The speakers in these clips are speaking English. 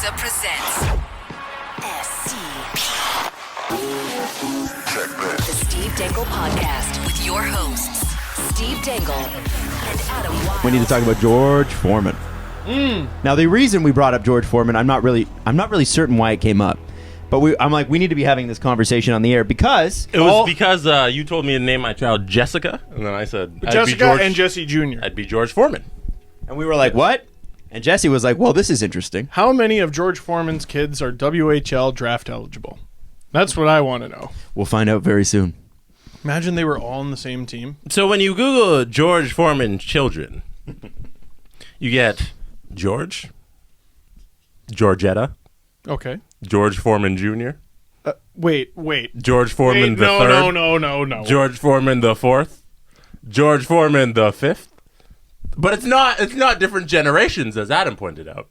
Pizza presents SCP. The Steve Dangle Podcast with your hosts, Steve Dangle and Adam Wild. We need to talk about George Foreman. Now, the reason we brought up George Foreman, I'm not really certain why it came up. But I'm like, we need to be having this conversation on the air because... It was because you told me to name my child Jessica, and then I said... Jessica and Jesse Jr. I'd be George Foreman. And we were like, what? And Jesse was like, well, this is interesting. How many of George Foreman's kids are WHL draft eligible? That's what I want to know. We'll find out very soon. Imagine they were all on the same team. So when you Google George Foreman children, you get George, Georgetta, Okay. George Foreman Jr., Wait. George Foreman the third, No. George Foreman the fourth, George Foreman the fifth. But it's not different generations, as Adam pointed out.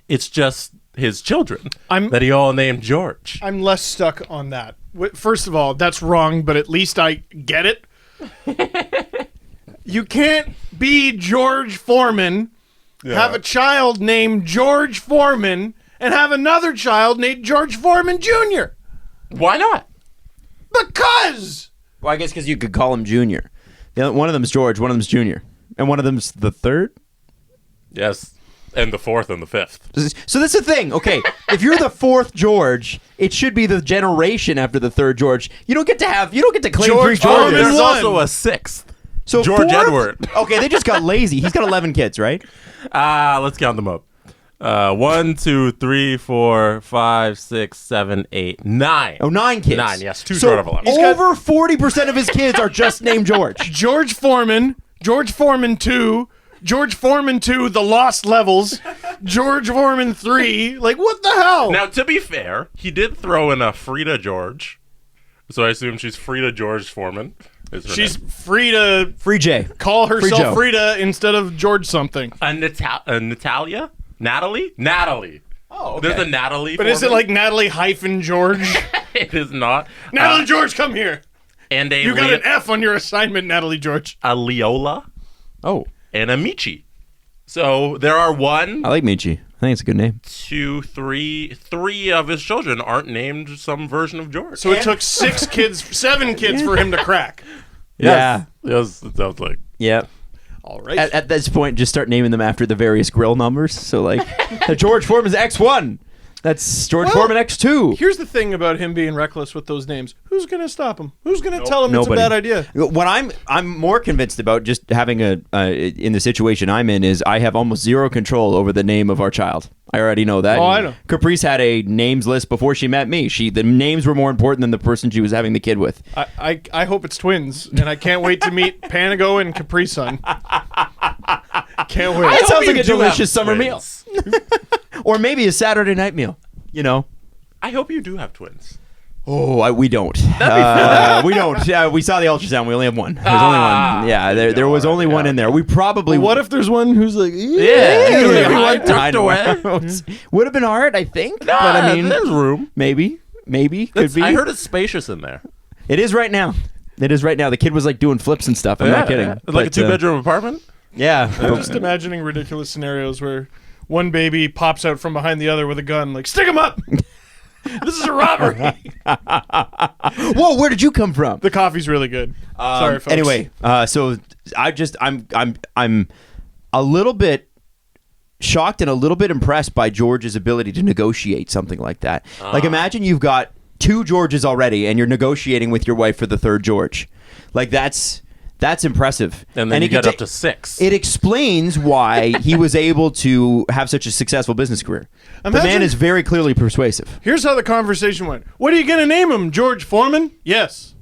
It's just his children that he all named George. I'm less stuck on that. First of all, that's wrong, but at least I get it. You can't be George Foreman, have a child named George Foreman, and have another child named George Foreman Jr. Why not? Because! Well, I guess because you could call him Junior. One of them's George, one of them's Junior. And one of them's the third? Yes. And the fourth and the fifth. So that's the thing. Okay, if you're the fourth George, it should be the generation after the third George. You don't get to claim George three Foreman Georges. There's one. also a sixth. So George fourth? Edward. Okay, they just got lazy. He's got 11 kids, right? Let's count them up. 1, 2, 3, 4, 5, 6, 7, 8, 9. Oh, 9 kids. 9, yes. Two so short of 11. Over 40% of his kids are just named George. George Foreman 2, George Foreman 2, The Lost Levels, George Foreman 3. Like, what the hell? Now, to be fair, he did throw in a Frida George. So I assume she's Frida George Foreman. She's free to Free J. call Joe. herself Frida instead of George something. Natalia? Natalie. Oh, okay. There's a Natalie. But is it like Natalie hyphen George? It is not. Natalie George, come here. And You got an F on your assignment, Natalie George. a Leola Oh, and a Michi. So there are one, I like Michi. I think it's a good name. 2, 3. 3 of his children aren't named some version of George. So it took 7 kids for him to crack. Yeah. Yes, it sounds like. Yeah. All right. At this point, just start naming them after the various grill numbers. So, like, George Foreman's X1. That's George Foreman X2. Here's the thing about him being reckless with those names. Who's going to stop him? Who's going to tell him Nobody. it's a bad idea? What I'm more convinced about just having in the situation I'm in is I have almost zero control over the name of our child. I already know that. Oh, I know. Caprice had a names list before she met me. The names were more important than the person she was having the kid with. I hope it's twins, and I can't wait to meet Panago and Capri Sun. Can't wait. That sounds like a you do have delicious summer meal. twins. Or maybe a Saturday night meal. You know? I hope you do have twins. Oh, we don't. We don't. We saw the ultrasound. We only have one. There's only one. Yeah, there was only one in there. We probably. What if there's one who's like, Yeah, tucked away. Would have been hard, I think. Nah, but I mean, there's room. maybe, could be. I heard it's spacious in there. It is right now. The kid was like doing flips and stuff. I'm not kidding. Like a But, 2-bedroom apartment. Yeah. I'm just imagining ridiculous scenarios where one baby pops out from behind the other with a gun, like, stick him up! This is a robbery! Whoa, where did you come from? The coffee's really good. Sorry, folks. Anyway, so I'm a little bit shocked and a little bit impressed by George's ability to negotiate something like that. Like, imagine you've got 2 Georges already and you're negotiating with your wife for the 3rd George. Like, that's impressive. And then you get up to 6. It explains why he was able to have such a successful business career. The man Imagine- is very clearly persuasive. Here's how the conversation went. What are you going to name him, George Foreman? Yes.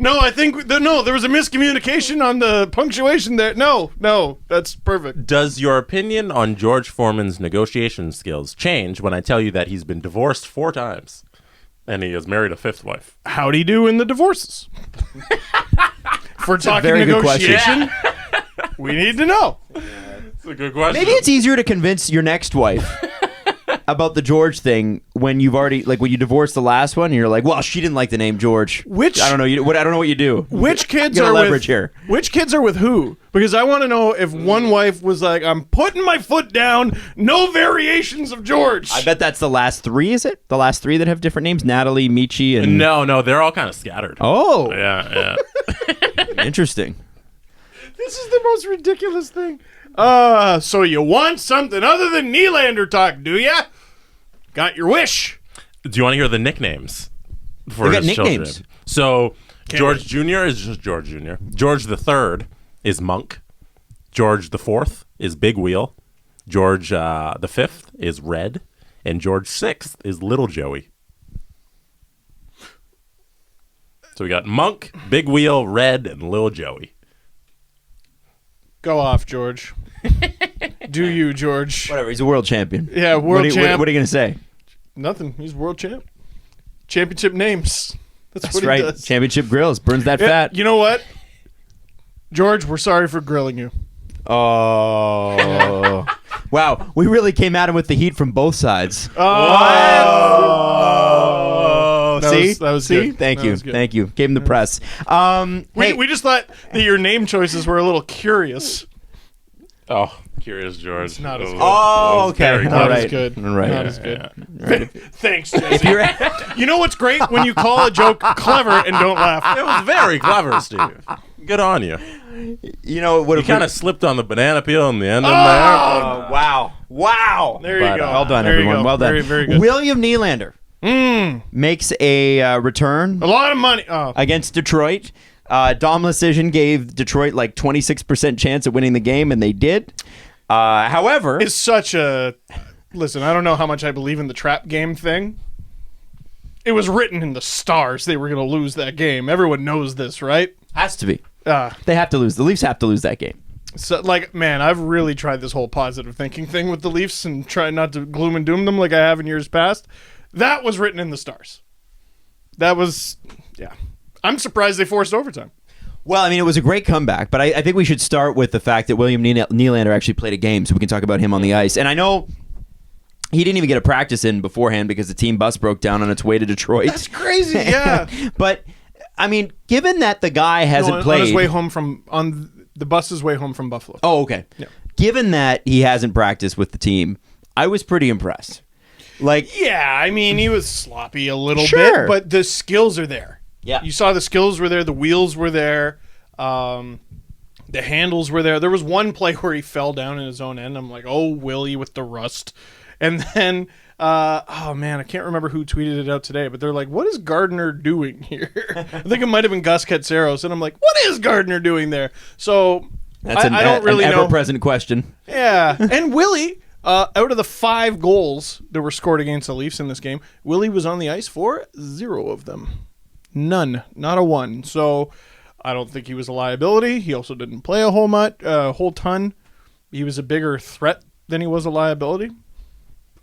No, there was a miscommunication on the punctuation there. No, that's perfect. Does your opinion on George Foreman's negotiation skills change when I tell you that he's been divorced 4 times and he has married a 5th wife? How'd he do in the divorces? If we're talking very good question. negotiation, we need to know. That's a good question. Maybe it's easier to convince your next wife about the George thing when you've already when you divorced the last one and you're like, well, she didn't like the name George. Which I don't know. I don't know what you do. Which kids Get a are leverage with here? Which kids are with who? Because I want to know if one wife was like, I'm putting my foot down, no variations of George. I bet that's the last three. Is it the last three that have different names? Natalie, Michi, and No, they're all kind of scattered. Oh, Yeah. interesting. This is the most ridiculous thing. So you want something other than Nylander talk, do ya? Got your wish. Do you want to hear the nicknames for They got his children? nicknames. So George Jr. is just George Jr. George the Third is Monk. George the Fourth is Big Wheel. George the Fifth is Red, and George Sixth is Little Joey. So we got Monk, Big Wheel, Red, and Little Joey. Go off, George. Do you, George? Whatever. He's a world champion. Yeah, world champ. What are you gonna say? Nothing. He's world champ. Championship names. That's what right. he does. Championship grills burns that Yeah, fat. you know what? George, we're sorry for grilling you. Oh. Wow. We really came at him with the heat from both sides. Oh. See? That was See? good. Thank That you. was good. Thank you. Gave him the press. We just thought that your name choices were a little curious. Oh, Curious George. It's not as good. Oh, okay. Not All as right. good. All right. Not as good. Right. Thanks, Jesse. You know what's great? When you call a joke clever and don't laugh. It was very clever, Steve. Good on you. You know what? You kind of slipped on the banana peel in the end in there. Wow. Wow. There you go. Well done, There you everyone. go. Well done. Very, very good. William Nylander makes a return A lot of money. Oh. against Detroit. Dom Decision gave Detroit like 26% chance of winning the game, and they did. However, It's such a... Listen, I don't know how much I believe in the trap game thing. It was written in the stars they were going to lose that game. Everyone knows this, right? has to be. They have to lose. The Leafs have to lose that game. So, like, man, I've really tried this whole positive thinking thing with the Leafs and try not to gloom and doom them like I have in years past. That was written in the stars. That was, yeah. I'm surprised they forced overtime. Well, I mean, it was a great comeback, but I think we should start with the fact that William Nylander actually played a game, so we can talk about him on the ice. And I know he didn't even get a practice in beforehand because the team bus broke down on its way to Detroit. That's crazy, yeah. But, I mean, given that the guy hasn't played... On his way home from... On the bus's way home from Buffalo. Oh, okay. Yeah. Given that he hasn't practiced with the team, I was pretty impressed. Like, Yeah, I mean, he was sloppy a little Sure. bit, but the skills are there. Yeah. You saw the skills were there, the wheels were there, the handles were there. There was one play where he fell down in his own end. I'm like, oh, Willie with the rust. And then, oh man, I can't remember who tweeted it out today, but they're like, what is Gardner doing here? I think it might have been Gus Katsaros. And I'm like, what is Gardner doing there? So that's I don't really an know. ever-present question. Yeah. And Willie, out of the 5 goals that were scored against the Leafs in this game, Willie was on the ice for 0 of them. None. Not a 1. So I don't think he was a liability. He also didn't play a whole ton. He was a bigger threat than he was a liability.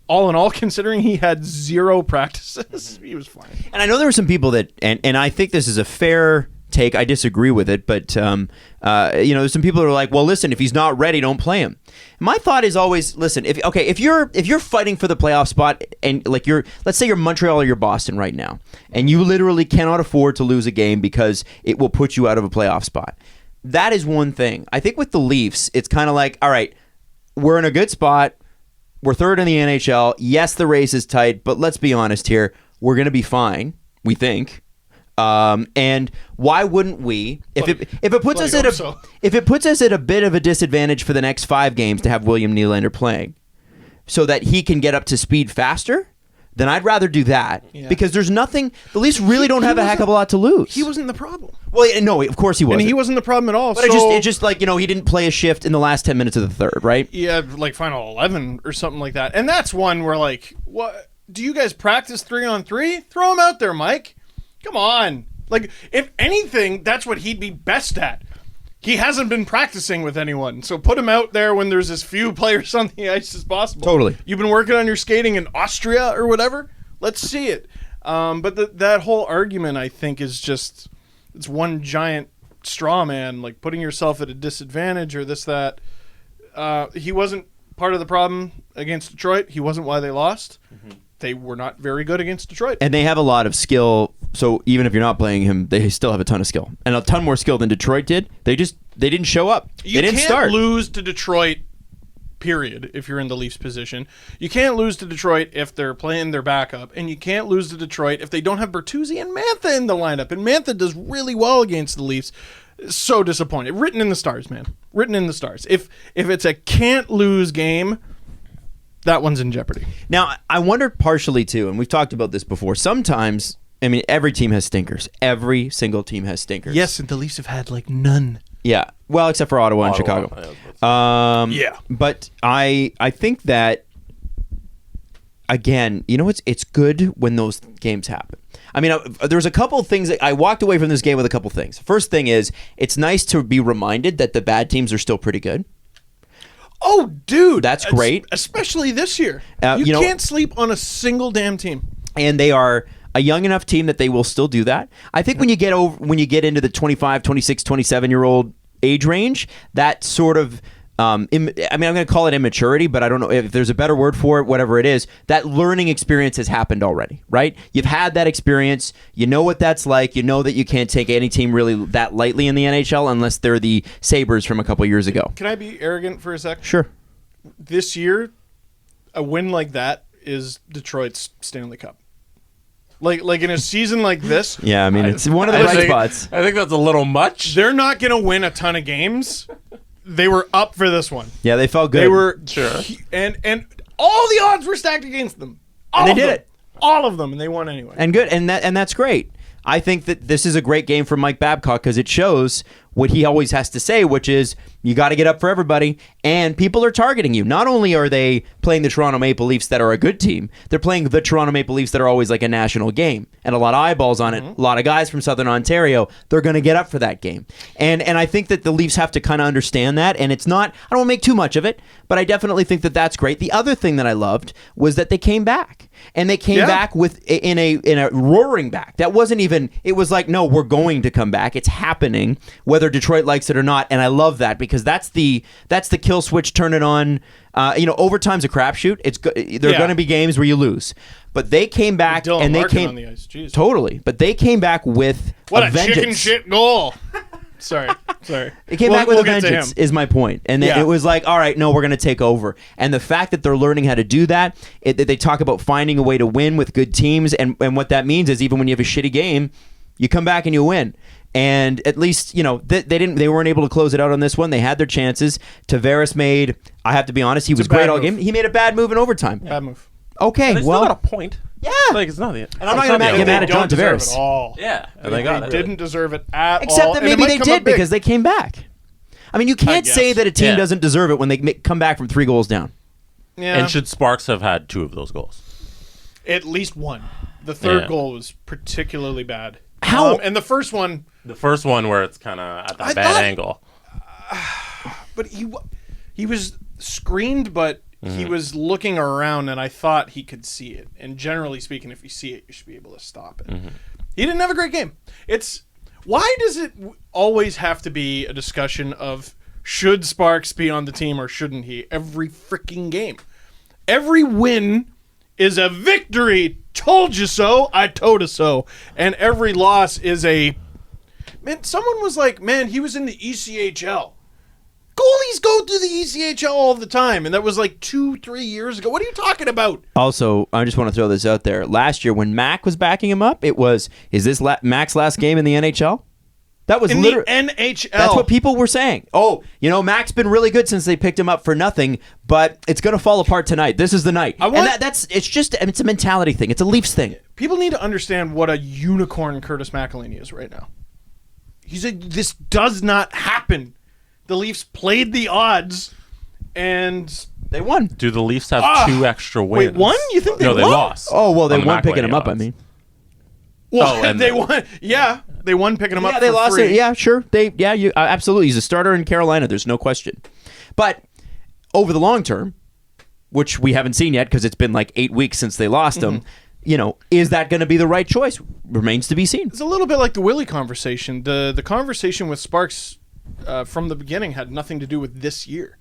All in all, considering he had 0 practices, he was fine. And I know there were some people that, and I think this is a fair take. I disagree with it, but there's some people that are like, well, listen, if he's not ready, don't play him. My thought is always, listen, if you're fighting for the playoff spot and like let's say you're Montreal or you're Boston right now, and you literally cannot afford to lose a game because it will put you out of a playoff spot. That is one thing. I think with the Leafs, it's kind of like, all right, we're in a good spot. We're third in the NHL. Yes, the race is tight, but let's be honest here. We're going to be fine, we think. And why wouldn't we? If it puts us at a bit of a disadvantage for the next 5 games to have William Nylander playing, so that he can get up to speed faster, then I'd rather do that because there's nothing. The Leafs really don't have a heck of a lot to lose. He wasn't the problem. Well, no, of course he wasn't. And he wasn't the problem at all. But it just like, he didn't play a shift in the last 10 minutes of the third, right? Yeah, like final 11 or something like that. And that's one where, like, what? Do you guys practice 3-on-3? Throw him out there, Mike. Come on. Like, if anything, that's what he'd be best at. He hasn't been practicing with anyone, so put him out there when there's as few players on the ice as possible. Totally. You've been working on your skating in Austria or whatever? Let's see it. But that whole argument, I think, is just, it's one giant straw man, like putting yourself at a disadvantage or this, that. He wasn't part of the problem against Detroit. He wasn't why they lost. They were not very good against Detroit. And they have a lot of skill. So even if you're not playing him, they still have a ton of skill. And a ton more skill than Detroit did. They didn't show up. They didn't start. You can't lose to Detroit, period, if you're in the Leafs position. You can't lose to Detroit if they're playing their backup. And you can't lose to Detroit if they don't have Bertuzzi and Mantha in the lineup. And Mantha does really well against the Leafs. So disappointed. Written in the stars, man. Written in the stars. If it's a can't lose game, that one's in jeopardy. Now, I wonder partially too, and we've talked about this before, sometimes, I mean, every team has stinkers. Every single team has stinkers. Yes, and the Leafs have had like none. Yeah. Well, except for Ottawa and Chicago. Yeah. But I think that, again, you know, it's good when those games happen. I mean, there's a couple of things that I walked away from this game with a couple of things. First thing is, it's nice to be reminded that the bad teams are still pretty good. Oh, dude. That's great. Especially this year. You you know, can't sleep on a single damn team. And they are a young enough team that they will still do that. I think when you get into the 25, 26, 27-year-old age range, that sort of I'm going to call it immaturity, but I don't know if there's a better word for it, whatever it is. That learning experience has happened already, right? You've had that experience. You know what that's like. You know that you can't take any team really that lightly in the NHL unless they're the Sabres from a couple years ago. Can I be arrogant for a sec? Sure. This year, a win like that is Detroit's Stanley Cup. Like in a season like this. Yeah, I mean, it's one of the bright spots. I think that's a little much. They're not going to win a ton of games. They were up for this one. Yeah, they felt good. They were Sure. And all the odds were stacked against them. And they did it. All of them, and they won anyway. And good, and that's great. I think that this is a great game for Mike Babcock because it shows what he always has to say, which is you got to get up for everybody, and people are targeting you. Not only are they playing the Toronto Maple Leafs that are a good team, they're playing the Toronto Maple Leafs that are always like a national game, and a lot of eyeballs on it. A lot of guys from Southern Ontario, they're going to get up for that game. And I think that the Leafs have to kind of understand that, and it's not, I don't want to make too much of it, but I definitely think that that's great. The other thing that I loved was that they came back. And they came back in a roaring back. That wasn't even, it was like, no, we're going to come back. It's happening, whether Detroit likes it or not. And I love that because that's the kill switch, turn it on. Overtime's a crapshoot. There are going to be games where you lose. But they came back Dylan and they Larkin came on the ice. Jeez. Totally. But they came back with What a a vengeance. chicken shit goal. Sorry. It came back with we'll a get to vengeance, him. is my point. And it was like, all right, no, we're going to take over. And the fact that they're learning how to do that, they talk about finding a way to win with good teams. And what that means is even when you have a shitty game, you come back and you win. And at least, they weren't able to close it out on this one. They had their chances. Tavares made, I have to be honest, he was great all game. He made a bad move in overtime. Bad move. Okay, They still got a point. Yeah. Like, it's not the. And I'm not going to get mad at John Don't deserve Tavares. it all. Yeah. And They they got it. didn't deserve it at all. Except that and it maybe might they come up did big. because they came back. I mean, you can't guess. say that a team Yeah. doesn't deserve it when they come back from 3 goals down. Yeah. And should Sparks have had 2 of those goals? At least one. The third Yeah. was particularly bad. How? And the first one, The first one where it's kind of at that I bad thought- angle. but he was screened, but he was looking around, and I thought he could see it. And generally speaking, if you see it, you should be able to stop it. He didn't have a great game. Why does it always have to be a discussion of should Sparks be on the team or shouldn't he? Every freaking game, every win is a victory. Told you so. I told you so. And every loss is a man. Someone was like, man, he was in the ECHL. Goalies go through the ECHL all the time, and that was like 2-3 years ago. What are you talking about? Also, I just want to throw this out there. Last year, when Mac was backing him up, it was, is this Mac's last game in the NHL? That was In literally the NHL. That's what people were saying. Oh, Mac's been really good since they picked him up for nothing, but it's going to fall apart tonight. This is the night. It's a mentality thing. It's a Leafs thing. People need to understand what a unicorn Curtis McElhinney is right now. This does not happen. The Leafs played the odds, and They won. Do the Leafs have 2 extra wins? wait, one? You think they No, they won? lost. Oh, well, they On the won picking McElhinney him up, I odds. mean. well, and they then- won. Yeah, they won picking him up. Yeah, they for lost free. it. Yeah, sure. Absolutely. He's a starter in Carolina. There's no question. But over the long term, which we haven't seen yet because it's been like 8 weeks since they lost him, is that going to be the right choice? Remains to be seen. It's a little bit like the Willie conversation. The conversation with Sparks from the beginning had nothing to do with this year.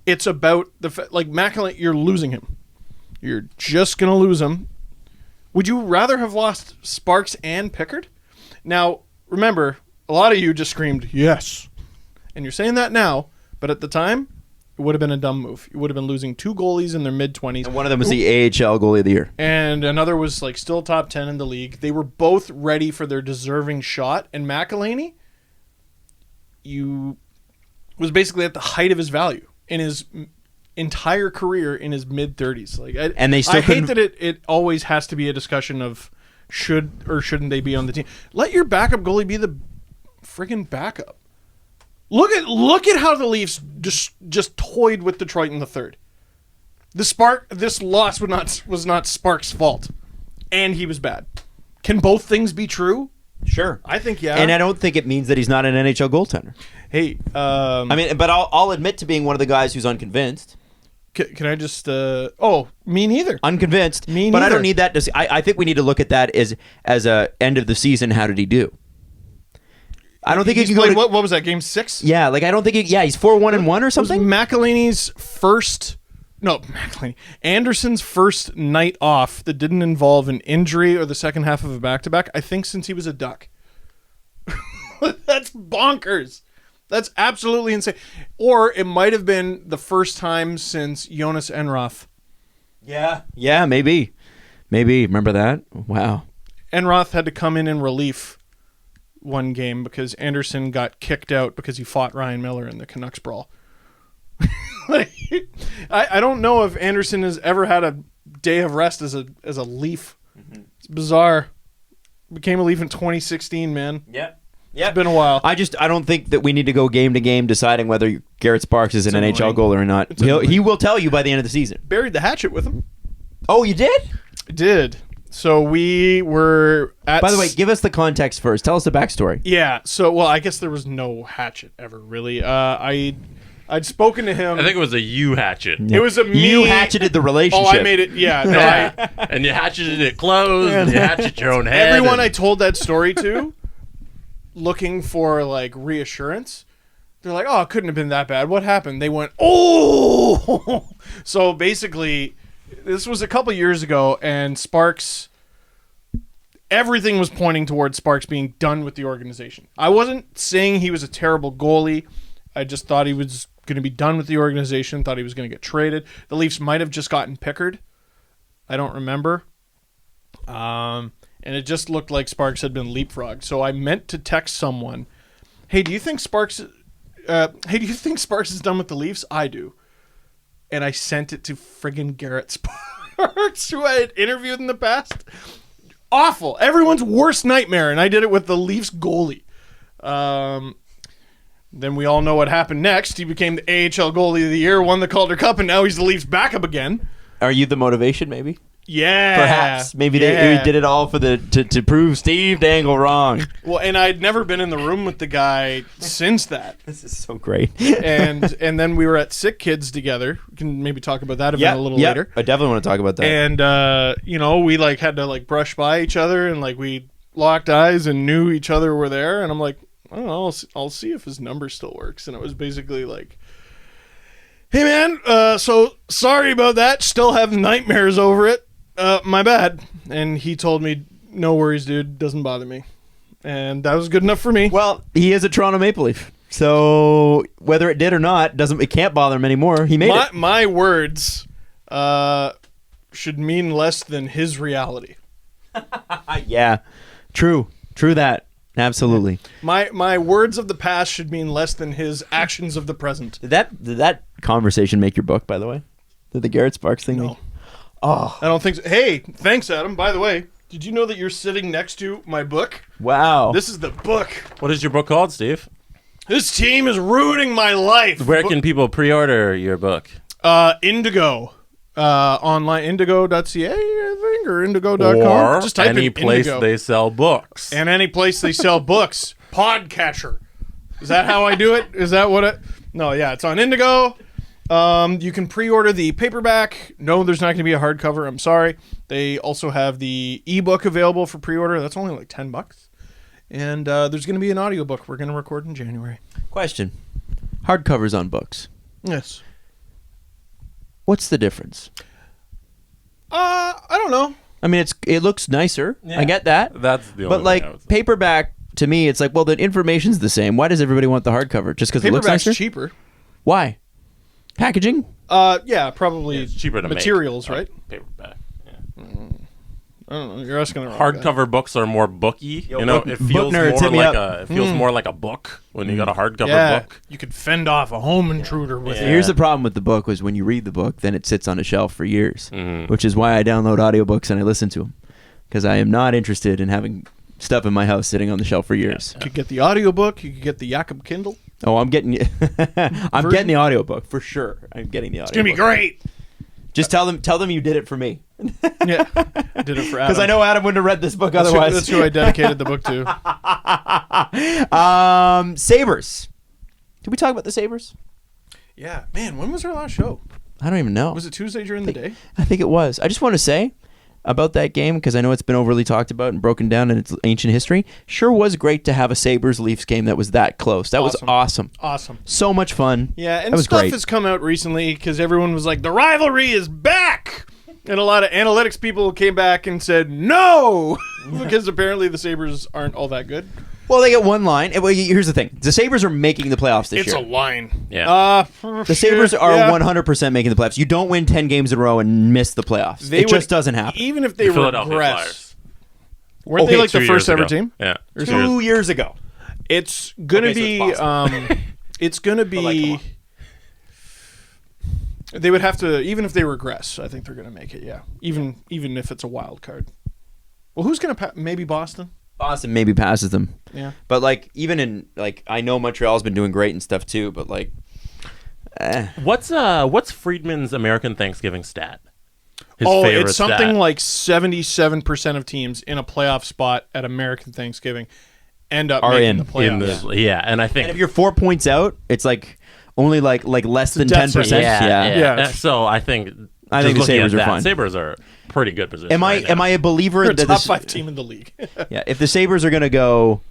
It's about like McElhinney. You're losing him. You're just gonna lose him. Would you rather have lost Sparks and Pickard? Now, remember, a lot of you just screamed yes, and you're saying that now, but at the time, it would have been a dumb move. You would have been losing 2 goalies in their mid-20s. And one of them was the AHL goalie of the year. And another was like still top 10 in the league. They were both ready for their deserving shot. And McElhinney, was basically at the height of his value in his entire career in his mid-30s. And they still I hate that it always has to be a discussion of should or shouldn't they be on the team. Let your backup goalie be the friggin' backup. Look at how the Leafs just toyed with Detroit in the third. This loss was not Sparks' fault, and he was bad. Can both things be true? Sure, I think yeah. And I don't think it means that he's not an NHL goaltender. Hey, I mean, but I'll admit to being one of the guys who's unconvinced. Can I just? Me neither. Unconvinced. Me but I neither. don't need that. I think we need to look at that as a end of the season. How did he do? I don't think he can go. What was that, game 6? Yeah, like I don't think. He's 4-1-1 or something. Anderson's first night off that didn't involve an injury or the second half of a back-to-back. I think since he was a Duck. That's bonkers. That's absolutely insane. Or it might have been the first time since Jonas Enroth. Yeah, maybe. Remember that? Wow. Enroth had to come in relief one game because Anderson got kicked out because he fought Ryan Miller in the Canucks brawl. I don't know if Anderson has ever had a day of rest as a Leaf. Mm-hmm. It's bizarre. Became a Leaf in 2016, man. Yeah. It's been a while. I don't think that we need to go game to game deciding whether Garrett Sparks is an NHL goaler or not. He will tell you by the end of the season. Buried the hatchet with him. Oh, you did? I did. So we were at... By the way, give us the context first. Tell us the backstory. Yeah. So, I guess there was no hatchet ever, really. I'd spoken to him. I think it was a you hatchet. It was a me. You hatcheted the relationship. Oh, I made it. Yeah. No, And you hatcheted it closed. And you hatchet your own head. Everyone I told that story to, looking for like reassurance, they're like, "Oh, it couldn't have been that bad. What happened?" They went, "Oh." So basically, this was a couple years ago, and Sparks. Everything was pointing towards Sparks being done with the organization. I wasn't saying he was a terrible goalie. I just thought he was going to be done with the organization, thought he was going to get traded. The Leafs might have just gotten Pickard. I don't remember. And it just looked like Sparks had been leapfrogged. So I meant to text someone, "Hey, do you think Sparks is done with the Leafs?" I do. And I sent it to friggin' Garrett Sparks, who I had interviewed in the past. Awful. Everyone's worst nightmare, and I did it with the Leafs goalie. Then we all know what happened next. He became the AHL goalie of the year, won the Calder Cup, and now he's the Leafs backup again. Are you the motivation, maybe? Yeah. Perhaps. Maybe they did it all for to prove Steve Dangle wrong. Well, and I'd never been in the room with the guy since that. This is so great. and then we were at Sick Kids together. We can maybe talk about that event a little later. I definitely want to talk about that. And we like had to like brush by each other, and like we locked eyes and knew each other were there, and I'm like, I don't know, I'll see if his number still works. And it was basically like, "Hey man, so sorry about that, still have nightmares over it, my bad." And he told me, "No worries, dude, doesn't bother me." And that was good enough for me. Well, he is a Toronto Maple Leaf, so whether it did or not, it can't bother him anymore. He made it. My words should mean less than his reality. Yeah, true that. Absolutely. My words of the past should mean less than his actions of the present. Did that conversation make your book, by the way? Did the Garrett Sparks thing No. I don't think so. Hey, thanks, Adam. By the way, did you know that you're sitting next to my book? Wow. This is the book. What is your book called, Steve? This team is ruining my life. Where can people pre-order your book? Indigo. Online, indigo.ca, I think, or indigo.com. Or just type any in place Indigo. they sell books. And any place they sell books. Podcatcher. Is that how I do it? Is that what it... No, yeah, it's on Indigo. You can pre-order the paperback. No, there's not going to be a hardcover. I'm sorry. They also have the ebook available for pre-order. That's only like $10. And there's going to be an audiobook we're going to record in January. Question. Hardcovers on books. Yes. What's the difference? I don't know. I mean, it looks nicer. I get that. That's the only But thing I like would say. paperback, to me, it's like, well, the information's the same. Why does everybody want the hardcover? Just because it looks Paperback's nicer? cheaper. Why? Packaging? Yeah, probably It's cheaper to materials, make. right? Paperback. Yeah. I don't know. You're asking the wrong guy. Hardcover books are more booky. Yo, You know, book- it book feels nerds, hit me more like up. it feels more like a book when you got a hardcover Yeah, book. you could fend off a home intruder with Yeah. it. Here's the problem with the book was when you read the book, then it sits on a shelf for years, which is why I download audiobooks and I listen to them. Because I am not interested in having stuff in my house sitting on the shelf for years. You could get the audiobook. You could get the Jakob Kindle. Oh, I'm getting I'm getting the audiobook for sure. I'm getting the audiobook. It's gonna be great. Just tell them you did it for me. Yeah, I did it for Adam. Because I know Adam wouldn't have read this book that's otherwise. that's who I dedicated the book to. Sabres. Did we talk about the Sabres? Yeah, man. When was our last show? I don't even know. Was it Tuesday during the day? I think it was. I just want to say about that game, because I know it's been overly talked about and broken down in its ancient history. Sure was great to have a Sabres-Leafs game that was that close. That was awesome. Awesome. So much fun. Yeah, and that was stuff great. has come out recently because everyone was like, the rivalry is back. And a lot of analytics people came back and said, no, because apparently the Sabres aren't all that good. Well, they get one line. Well, here's the thing. The Sabres are making the playoffs this It's year. a line. Yeah. The Sabres are 100% making the playoffs. You don't win 10 games in a row and miss the playoffs. It just doesn't happen. Even if they The Philadelphia regress. Flyers. Weren't they like the 2 first years ever ago. team? Yeah. 2 years ago. It's going to Okay, so be... it's possible. it's going to like, be... come on. They would have to... Even if they regress, I think they're going to make it, yeah. Even if it's a wild card. Well, who's going to... Maybe Boston? Boston maybe passes them. Yeah. But, like, even in... Like, I know Montreal's been doing great and stuff, too, but, like... What's Friedman's American Thanksgiving stat? His Oh, favorite it's something stat. like 77% of teams in a playoff spot at American Thanksgiving end up Are making in. the playoffs. And I think And if you're 4 points out, it's, like, only, like less than death 10%. sentence. yeah. Yeah. So I think I think just the looking at Sabres are that, fine. Sabres are pretty good position. Am I right now. am I a believer They're a that top this, 5 team in the league. Yeah, if the Sabres are going to go,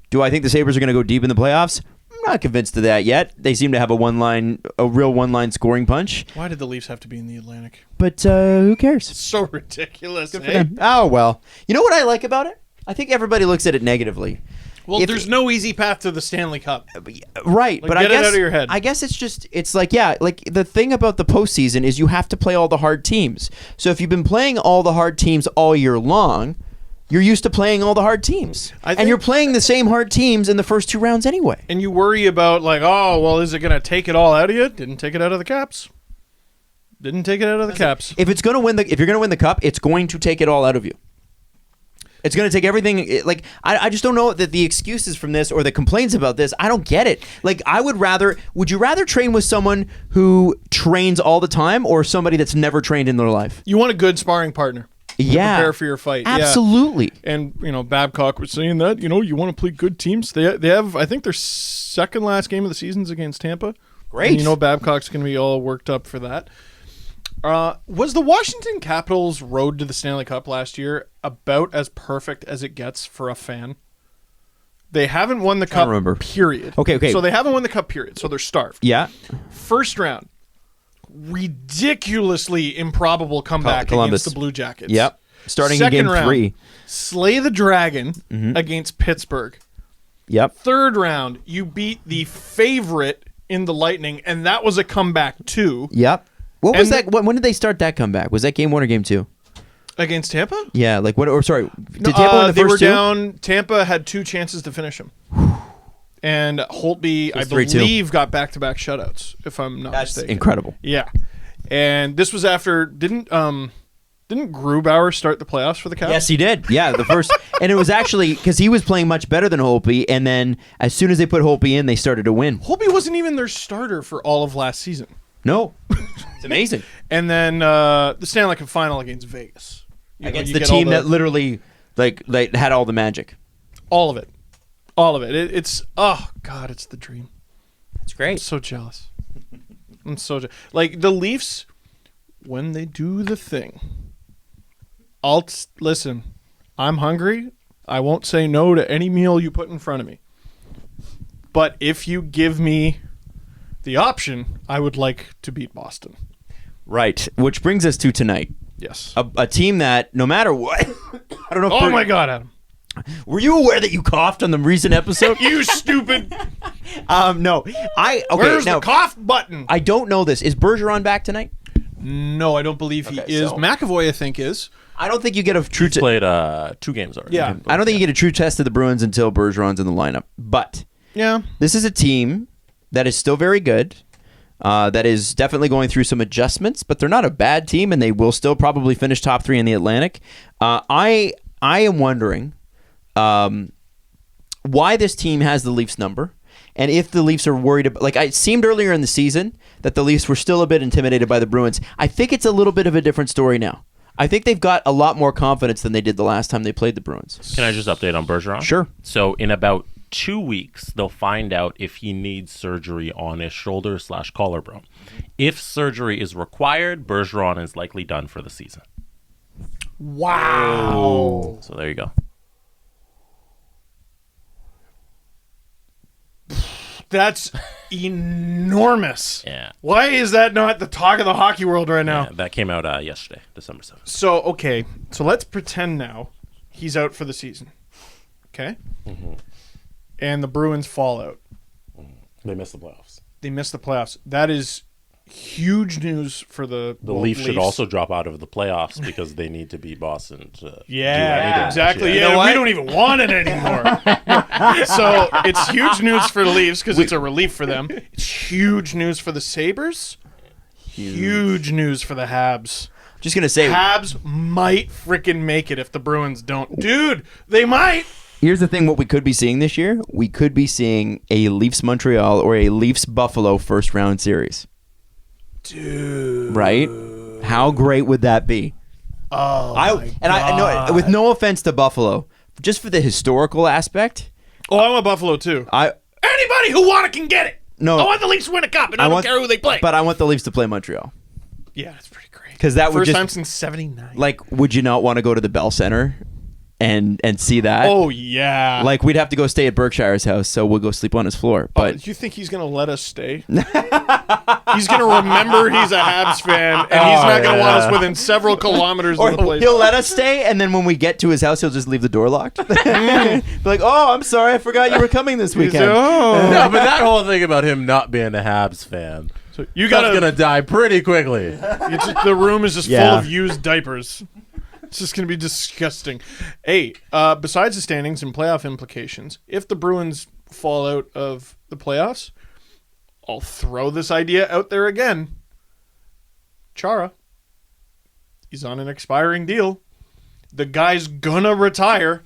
do I think the Sabres are going to go deep in the playoffs? I'm not convinced of that yet. They seem to have a real one-line scoring punch. Why did the Leafs have to be in the Atlantic? But who cares? So ridiculous. Good for them. Oh, well. You know what I like about it? I think everybody looks at it negatively. Well, If- there's no easy path to the Stanley Cup. Right, Like, but I get it guess out of your head. I guess it's like, yeah, like the thing about the postseason is you have to play all the hard teams. So if you've been playing all the hard teams all year long, you're used to playing all the hard teams. And you're playing the same hard teams in the first 2 rounds anyway. And you worry about, like, oh, well, is it going to take it all out of you? Didn't take it out of the Caps. Didn't take it out of the Caps. If you're going to win the cup, it's going to take it all out of you. It's going to take everything. Like, I just don't know that the excuses from this or the complaints about this, I don't get it. Like, would you rather train with someone who trains all the time or somebody that's never trained in their life? You want a good sparring partner. Yeah. Prepare for your fight. Yeah. Absolutely. And, Babcock was saying that, you want to play good teams. They have, I think their second last game of the season's against Tampa. Great. And Babcock's going to be all worked up for that. Was the Washington Capitals' road to the Stanley Cup last year about as perfect as it gets for a fan? They haven't won the cup, remember. period. Okay. So they haven't won the cup, period. So they're starved. Yeah. First round, ridiculously improbable comeback Columbus. against the Blue Jackets. Yep. Starting Second in game round, 3. slay the Dragon against Pittsburgh. Yep. Third round, you beat the favorite in the Lightning, and that was a comeback too. Yep. What was And that? When did they start that comeback? Was that game 1 or game 2? Against Tampa? Yeah. Like what? Or sorry, did Tampa win the they first were 2? down. Tampa had 2 chances to finish him. And Holtby, I 3-2. believe, got back-to-back shutouts, if I'm not That's mistaken. incredible. Yeah. And this was after didn't Grubauer start the playoffs for the Caps? Yes, he did. Yeah, the first, and it was actually because he was playing much better than Holtby, and then as soon as they put Holtby in, they started to win. Holtby wasn't even their starter for all of last season. No, it's amazing. And then the Stanley Cup final against Vegas. Against You the get all team that literally like had all the magic. all of it. All of it. It's oh god, it's the dream. It's I'm great. so jealous. I'm so like the Leafs when they do the thing. Listen. I'm hungry. I won't say no to any meal you put in front of me. But if you give me the option, I would like to beat Boston. Right, which brings us to tonight. Yes. A team that, no matter what, I don't know. Oh my God, Adam! Were you aware that you coughed on the recent episode? You stupid! No. Where's now, the cough button? I don't know this. Is Bergeron back tonight? No, I don't believe he is. so- McAvoy, I think, is. I don't think you get a true. Played 2 games already. Yeah. I don't think you get a true test of the Bruins until Bergeron's in the lineup. But Yeah. this is a team that is still very good. That is definitely going through some adjustments, but they're not a bad team, and they will still probably finish top 3 in the Atlantic. I am wondering why this team has the Leafs number, and if the Leafs are worried about. Like, it seemed earlier in the season that the Leafs were still a bit intimidated by the Bruins. I think it's a little bit of a different story now. I think they've got a lot more confidence than they did the last time they played the Bruins. Can I just update on Bergeron? Sure. So in about 2 weeks, they'll find out if he needs surgery on his shoulder/collarbone. If surgery is required, Bergeron is likely done for the season. Wow. So there you go. That's enormous. Yeah. Why is that not the talk of the hockey world right now? Yeah, that came out yesterday, December 7th. So, okay. So let's pretend now he's out for the season. Okay? And the Bruins fall out. They missed the playoffs. They miss the playoffs. That is huge news for the Leafs should also drop out of the playoffs because they need to beat Boston to do exactly. anything this year. Yeah, You know what? we don't even want it anymore. So it's huge news for the Leafs because it's a relief for them. It's huge news for the Sabres. Huge news for the Habs. Just going to say, Habs might freaking make it if the Bruins don't. Dude, they might. here's the thing, what we could be seeing this year, we could be seeing a Leafs Montreal or a Leafs Buffalo first round series. Dude. Right? How great would that be? Oh, I know, with no offense to Buffalo, just for the historical aspect, Oh, I want Buffalo too. Anybody who want it can get it. No. I want the Leafs to win a cup, and I don't care who they play. But I want the Leafs to play Montreal. Yeah, that's pretty great. 'Cause that would First just- time since '79. Like, would you not want to go to the Bell Center and see that? Oh yeah. Like, we'd have to go stay at Berkshire's house, so we'll go sleep on his floor. But But you think he's gonna let us stay? He's gonna remember he's a Habs fan, and he's not gonna want us within several kilometers or of the place. he'll let us stay, and then when we get to his house, he'll just leave the door locked. Be like, oh, I'm sorry, I forgot you were coming this weekend. Oh. No, but that whole thing about him not being a Habs fan, So you that's gotta. gonna die pretty quickly. The room is just Yeah. full of used diapers. It's just going to be disgusting. Hey, besides the standings and playoff implications, if the Bruins fall out of the playoffs, I'll throw this idea out there again. Chara, he's on an expiring deal. The guy's gonna retire.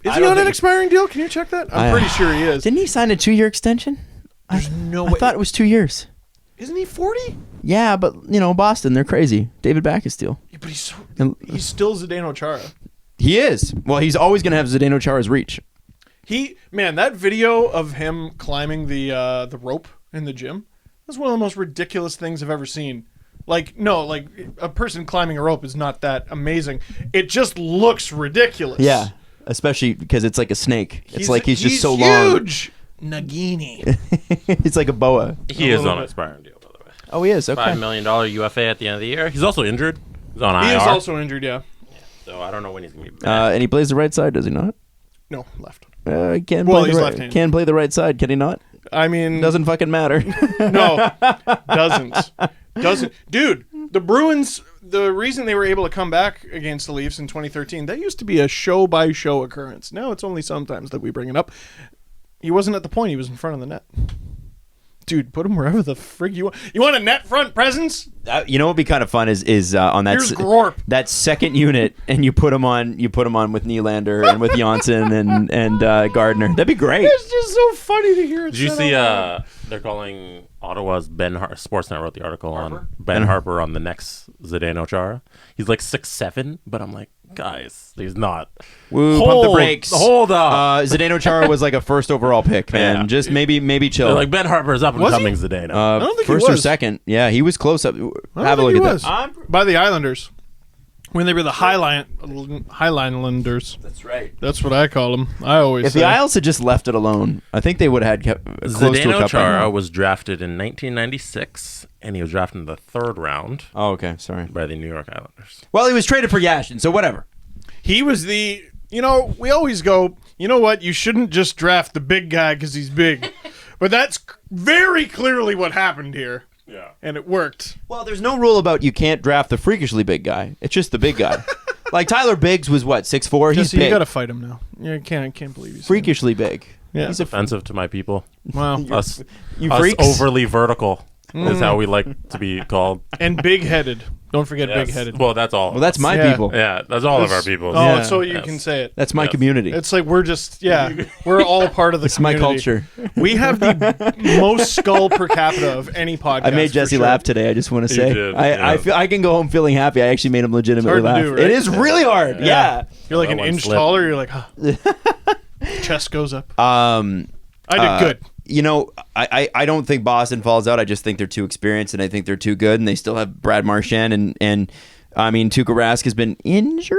Is I he don't on an think- expiring deal? Can you check that? I'm pretty sure he is. Didn't he sign a 2-year extension? There's no I way. thought it was 2 years. Isn't he 40? Yeah, but, Boston, they're crazy. David Backes still. Yeah, but And- he's still Zdeno Chara. He is. Well, he's always going to have Zdeno Chara's reach. That video of him climbing the rope in the gym, that's one of the most ridiculous things I've ever seen. Like a person climbing a rope is not that amazing. It just looks ridiculous. Yeah, especially because it's like a snake. It's like he's just so huge. Nagini. It's like a boa. He is on an expiring deal, by the way. Oh, he is. Okay. $5 million UFA at the end of the year. He's also injured. He's on IR. He is also injured, yeah. So I don't know when he's going to be back. And he plays the right side, does he not? No, left. He can Well, play he's the right, left-handed. can play the right side, can he not? I mean, Doesn't fucking matter. no, doesn't. Dude, the Bruins, the reason they were able to come back against the Leafs in 2013, that used to be a show-by-show occurrence. Now it's only sometimes that we bring it up. He wasn't at the point. He was in front of the net. Dude, put him wherever the frig you want. You want a net front presence? You know what would be kind of fun is on that Here's Grorp. that second unit, and you put him on with Nylander and with Janssen and Gardner. That'd be great. It's just so funny to hear it. Did you said see out loud. they're calling Ottawa's Sportsnet wrote the article on Ben Harper on the next Zdeno Chara. He's like 6'7", but I'm like, guys, he's not. Woo, pump the Hold- brakes. hold up. Zdeno Chara was like a first overall pick, man. Yeah. Just maybe chill. They're like, Ben Harper's up and Was he? coming Zdeno. I don't think he first or was. second. Yeah, he was close up. I don't Have a think look he at was. that. By the Islanders. When they were the Highlanders. That's right. That's what I call them. I always If say. the Isles had just left it alone, I think they would have had close to a Zdeno cup. Chara was drafted in 1996, and he was drafted in the 3rd round Oh, okay. Sorry. by the New York Islanders. Well, he was traded for Yashin, so whatever. He was the, we always go, you know what, you shouldn't just draft the big guy because he's big. But that's very clearly what happened here. Yeah. And it worked. Well, there's no rule about you can't draft the freakishly big guy. It's just the big guy. Like Tyler Biggs was what, 6'4"? He's Jesse, big. you got to fight him now. Yeah, I can't believe he's Freakishly big. Yeah. He's offensive to my people. Wow. Us freaks. overly vertical is how we like to be called. And big-headed. Don't forget Yes. big-headed. Well, that's all. Well, that's my Yeah. people. Yeah, that's all of our people. Oh, Yeah. so you Yes. can say it. That's my Yes. community. It's like we're just, we're all part of the It's my community. culture. We have the most skull per capita of any podcast. I made for Jesse sure. laugh today. I just want to say, did, I yeah. feel I can go home feeling happy. I actually made him legitimately It's hard laugh. to do, right? It is really hard. Yeah. You're like That an one inch slip. taller. You're like, huh. Chest goes up. I I did good. You know, I don't think Boston falls out. I just think they're too experienced, and I think they're too good, and they still have Brad Marchand, and I mean, Tuukka Rask has been injured,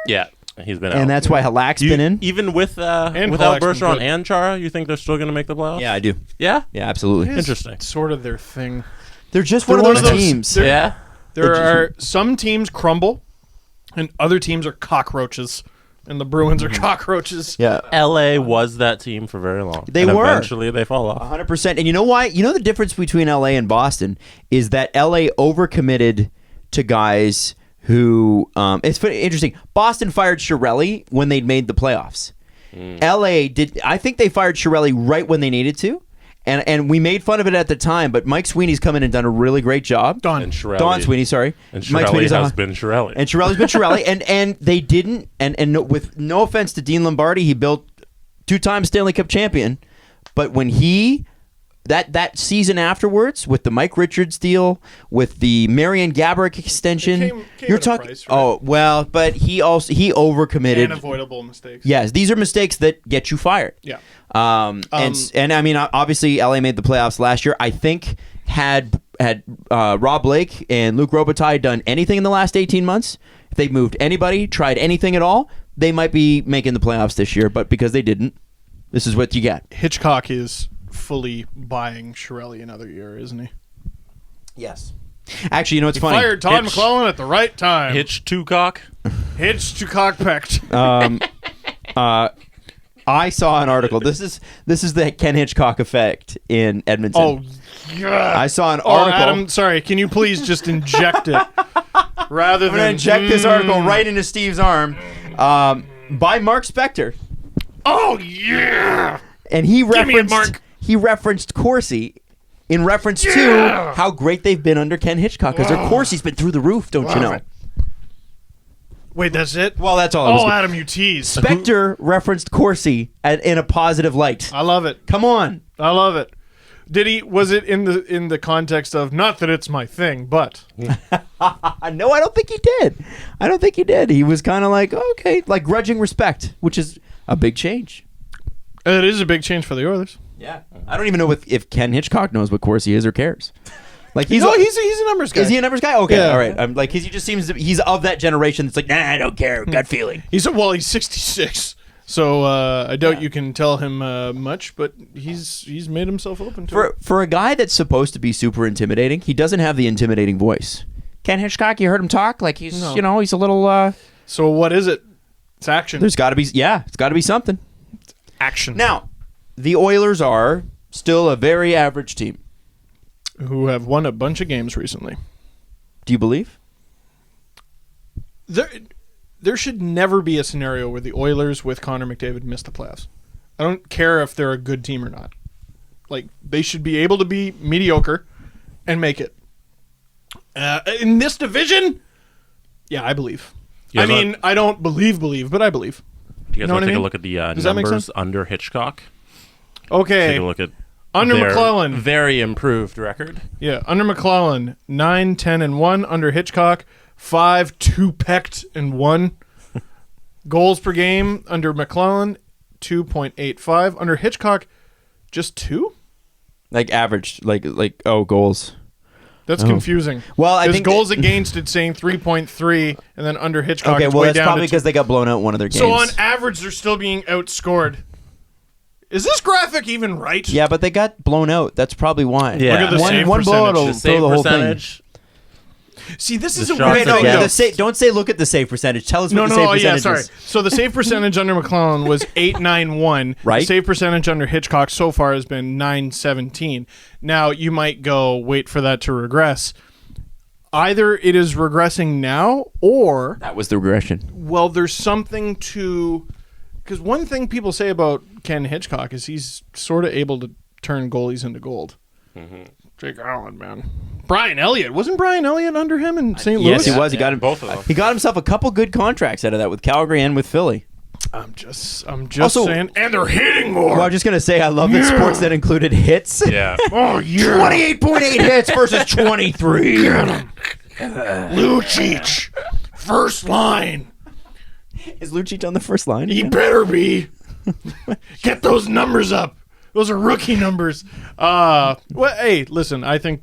Yeah, he's been out. and that's why Halak's been in. Even with without Halak's been Bergeron good. and Chara, you think they're still going to make the playoffs? Yeah, I do. Yeah? Yeah, absolutely. It's Interesting. Sort of their thing. They're just They're one of those those- teams. they're- Yeah? There are some teams crumble, and other teams are cockroaches, and the Bruins are cockroaches. Yeah. LA was that team for very long. They and were. Eventually they fall off. 100%. And you know why? You know the difference between LA and Boston is that LA overcommitted to guys who it's interesting. Boston fired Chiarelli when they'd made the playoffs. LA did. I think they fired Chiarelli right when they needed to. And we made fun of it at the time, but Mike Sweeney's come in and done a really great job. And Chiarelli. Don Sweeney, sorry. And Mike Chiarelli Sweeney's has been Chiarelli. And Chiarelli's been Chiarelli, and they didn't. And no, with no offense to Dean Lombardi, he built 2-time Stanley Cup champion, but when he that season afterwards with the Mike Richards deal, with the Marian Gaborik extension, Came you're at a talking. price, right? Oh well, but he overcommitted. Unavoidable mistakes. Yes, these are mistakes that get you fired. Yeah. And I mean, obviously, LA made the playoffs last year. I think had Rob Blake and Luke Robitaille done anything in the last 18 months, if they moved anybody, tried anything at all, they might be making the playoffs this year. But because they didn't, this is what you get. Hitchcock is fully buying Chiarelli another year, isn't he? Yes. Actually, you know what's funny? Fired Todd McClellan at the right time. Hitch two cock. Hitch to cockpecked. I saw an article. This is the Ken Hitchcock effect in Edmonton. Oh, yeah. I saw an Oh, article. Adam, sorry. Can you please just inject it rather I'm than going to inject this article right into Steve's arm by Mark Spector. Oh yeah. And he me a referenced mark. he referenced Corsi in reference to how great they've been under Ken Hitchcock, because their Corsi's been through the roof, don't you Love know? it. Wait, that's it? Well, that's all I was Oh, gonna- Adam, you tease. Spector referenced Corsi in a positive light. I love it. Come on. I love it. Did he? Was it in the context of not that it's my thing, but No, I don't think he did. I don't think he did. He was kind of like, okay, like grudging respect, which is a big change. it is a big change for the Oilers. Yeah. I don't even know if Ken Hitchcock knows what Corsi is or cares. Like he's He's a numbers guy. Is he a numbers guy? Okay, Yeah. all right. I'm like he just seems he's of that generation that's like, nah, I don't care, gut feeling. He's 66, so I doubt you can tell him much. But he's made himself open to it. For a guy that's supposed to be super intimidating, he doesn't have the intimidating voice. Ken Hitchcock, you heard him talk like he's he's a little. So what is it? It's action. There's got to be it's got to be something. action. Now, the Oilers are still a very average team. Who have won a bunch of games recently. Do you believe? There should never be a scenario where the Oilers with Connor McDavid miss the playoffs. I don't care if they're a good team or not. Like, they should be able to be mediocre and make it. In this division, yeah, I believe. You I guys mean, I don't believe, but I believe. Do you guys Know want what to I take mean? a look at the Does that make numbers sense? under Hitchcock? Okay. Take a look at Under their McClellan. very improved record. Yeah, under McClellan, 9-10-1. Under Hitchcock, 5-2-pecked and 1. Goals per game under McClellan, 2.85. Under Hitchcock, just 2? Like average, like goals. That's confusing. Well, I There's think goals against it's saying 3.3, and then under Hitchcock Okay, it's well, way that's down probably to because they got blown out in one of their games. So on average, they're still being outscored. Is this graphic even right? Yeah, but they got blown out. That's probably why. Yeah. Look at the save one blowout percentage. will The throw save the whole thing. percentage. See, this is The a shots weird Wait, no, thing. against- though. don't say look at the save percentage. Tell us No, what the no, save no, yeah, percentage sorry. is. So the save percentage under McClellan was 891. Right. The save percentage under Hitchcock so far has been 917. Now, you might go, wait for that to regress. Either it is regressing now, or, That was the regression. well, there's something to... Because one thing people say about Ken Hitchcock is he's sort of able to turn goalies into gold. Jake Allen, man. Brian Elliott. Wasn't Brian Elliott under him in St. Louis? Yes, he was. He got him both of them. He got himself a couple good contracts out of that with Calgary and with Philly. I'm just Also- saying. And they're hitting more. Well, I'm just gonna say I love that sports that included hits. Yeah. Oh, yeah. 28.8 hits versus 23. Lucic. First line. Is Lucic on the first line? He better be. Get those numbers up. Those are rookie numbers. Well, hey, listen. I think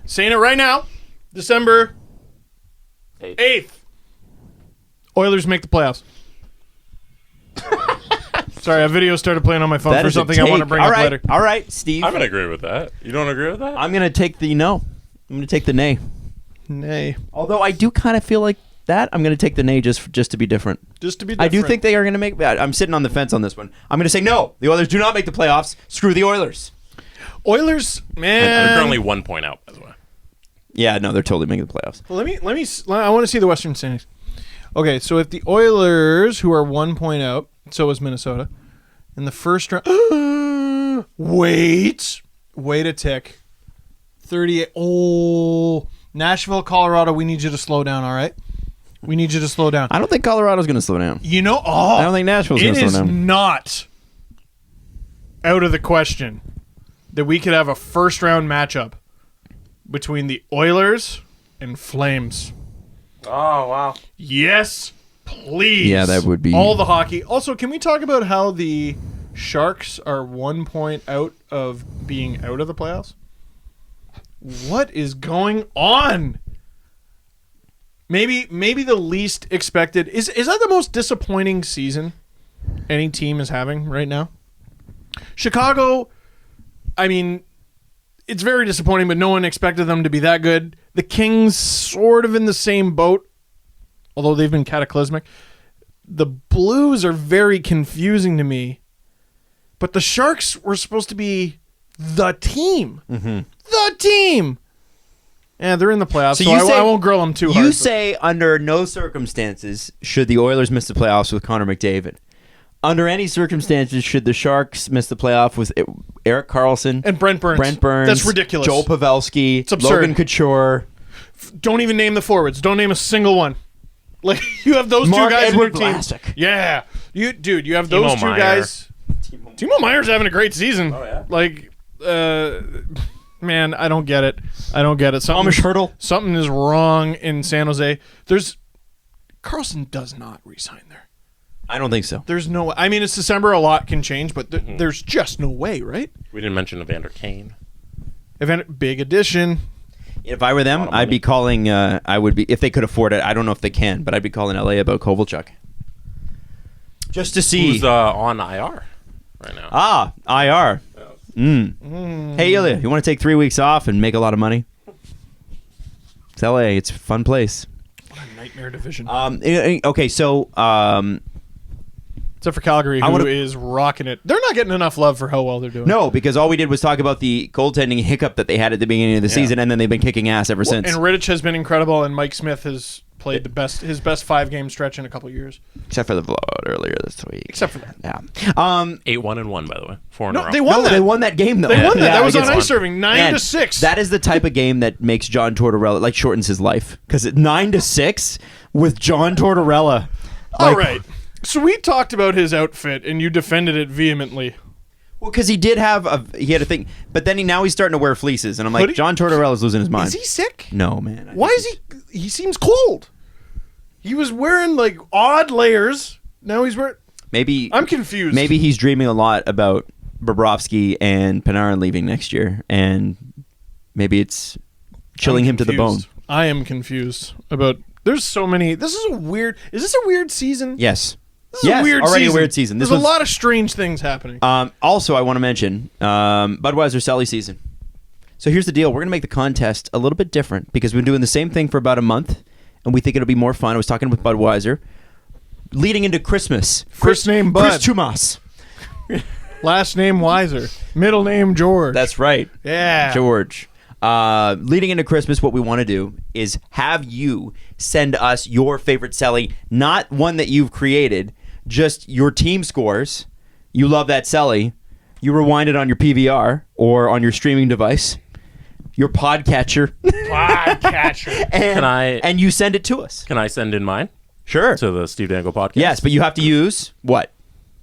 saying it right now, December 8th, Oilers make the playoffs. Sorry, a video started playing on my phone That for is a something I want to take. bring All up right. later. All right, Steve. I'm gonna agree with that. You don't agree with that? I'm gonna take the no. I'm gonna take the nay. Nay. Although I do kind of feel like that. I'm gonna take the nay just to be different. Just to be I different. do think they are gonna make. I'm sitting on the fence on this one. I'm gonna say no. The Oilers do not make the playoffs. Screw the Oilers. Oilers, man. They're currently 1 point out, by the way. Yeah, no, they're totally making the playoffs. Let me. I want to see the Western standings. Okay, so if the Oilers, who are 1 point out, so is Minnesota, in the first round. Wait a tick. 38. Oh, Nashville, Colorado. We need you to slow down. All right, we need you to slow down. I don't think Colorado's gonna slow down. You know, I don't think Nashville's it gonna slow is down. not out of the question that we could have a first round matchup between the Oilers and Flames. Oh, wow. Yes, please. Yeah, that would be- all the hockey. Also, can we talk about how the Sharks are 1 point out of being out of the playoffs? What is going on? Maybe the least expected is that the most disappointing season any team is having right now? Chicago, I mean, it's very disappointing, but no one expected them to be that good. The Kings sort of in the same boat, although they've been cataclysmic. The Blues are very confusing to me, but the Sharks were supposed to be the team. Mm-hmm. The team! And they're in the playoffs, so I won't grill them too hard. You say under no circumstances should the Oilers miss the playoffs with Connor McDavid. Under any circumstances should the Sharks miss the playoff with Erik Karlsson and Brent Burns. That's ridiculous. Joe Pavelski. It's absurd. Logan Couture. Don't even name the forwards. Don't name a single one. Like, you have those Mark two guys Edward in your team. Vlasic. Yeah. You have those Timo two Meier. guys. Timo Meyer's having a great season. Oh, yeah? Like, man, I don't get it. Amish Hurdle. Something is wrong in San Jose. Carlson does not resign there. I don't think so. There's no. I mean, it's December. A lot can change, but there's just no way, right? We didn't mention Evander Kane. Big addition. If I were them, I'd be calling. I would be if they could afford it. I don't know if they can, but I'd be calling LA about Kovalchuk. Just to see. Who's on IR right now? IR. Hey, Ilya, you want to take 3 weeks off and make a lot of money? It's LA. It's a fun place. What a nightmare division. Okay, so Except for Calgary, who is rocking it. They're not getting enough love for how well they're doing. no, because all we did was talk about the goaltending hiccup that they had at the beginning of the season, and then they've been kicking ass ever since. And Rittich has been incredible, and Mike Smith has played his best 5-game stretch in a couple years. Except for the blowout earlier this week. Except for that. Yeah. 8-1-1, by the way. 4 in a row. They won that. They won that game, though. They won that. Yeah, That was on against- ice serving 9-6. That is the type of game that makes John Tortorella, like, shortens his life. Because 9-6 with John Tortorella. All right. So we talked about his outfit, and you defended it vehemently. Well, because he had a thing, but then now he's starting to wear fleeces, and I'm like, Hoodie? John Tortorella's losing his mind. Is he sick? No, man. Why is he? He seems cold. He was wearing like odd layers. Now he's wearing. Maybe I'm confused. Maybe he's dreaming a lot about Bobrovsky and Panarin leaving next year, and maybe it's chilling him to the bone. I am confused about. There's so many. This is a weird. Is this a weird season? Yes. This is a weird already season. a weird season. There's a lot of strange things happening. Also, I want to mention Budweiser Selly season. So here's the deal. We're going to make the contest a little bit different because we've been doing the same thing for about a month, and we think it'll be more fun. I was talking with Budweiser. Leading into Christmas. First name Bud. Chris Chumas. Last name Weiser. Middle name George. That's right. Yeah. George. Leading into Christmas, what we want to do is have you send us your favorite Selly, not one that you've created, just your team scores. You love that Selly. You rewind it on your PVR or on your streaming device, your podcatcher. And you send it to us. Can I send in mine? Sure. To the Steve Dangle podcast? Yes, but you have to use what?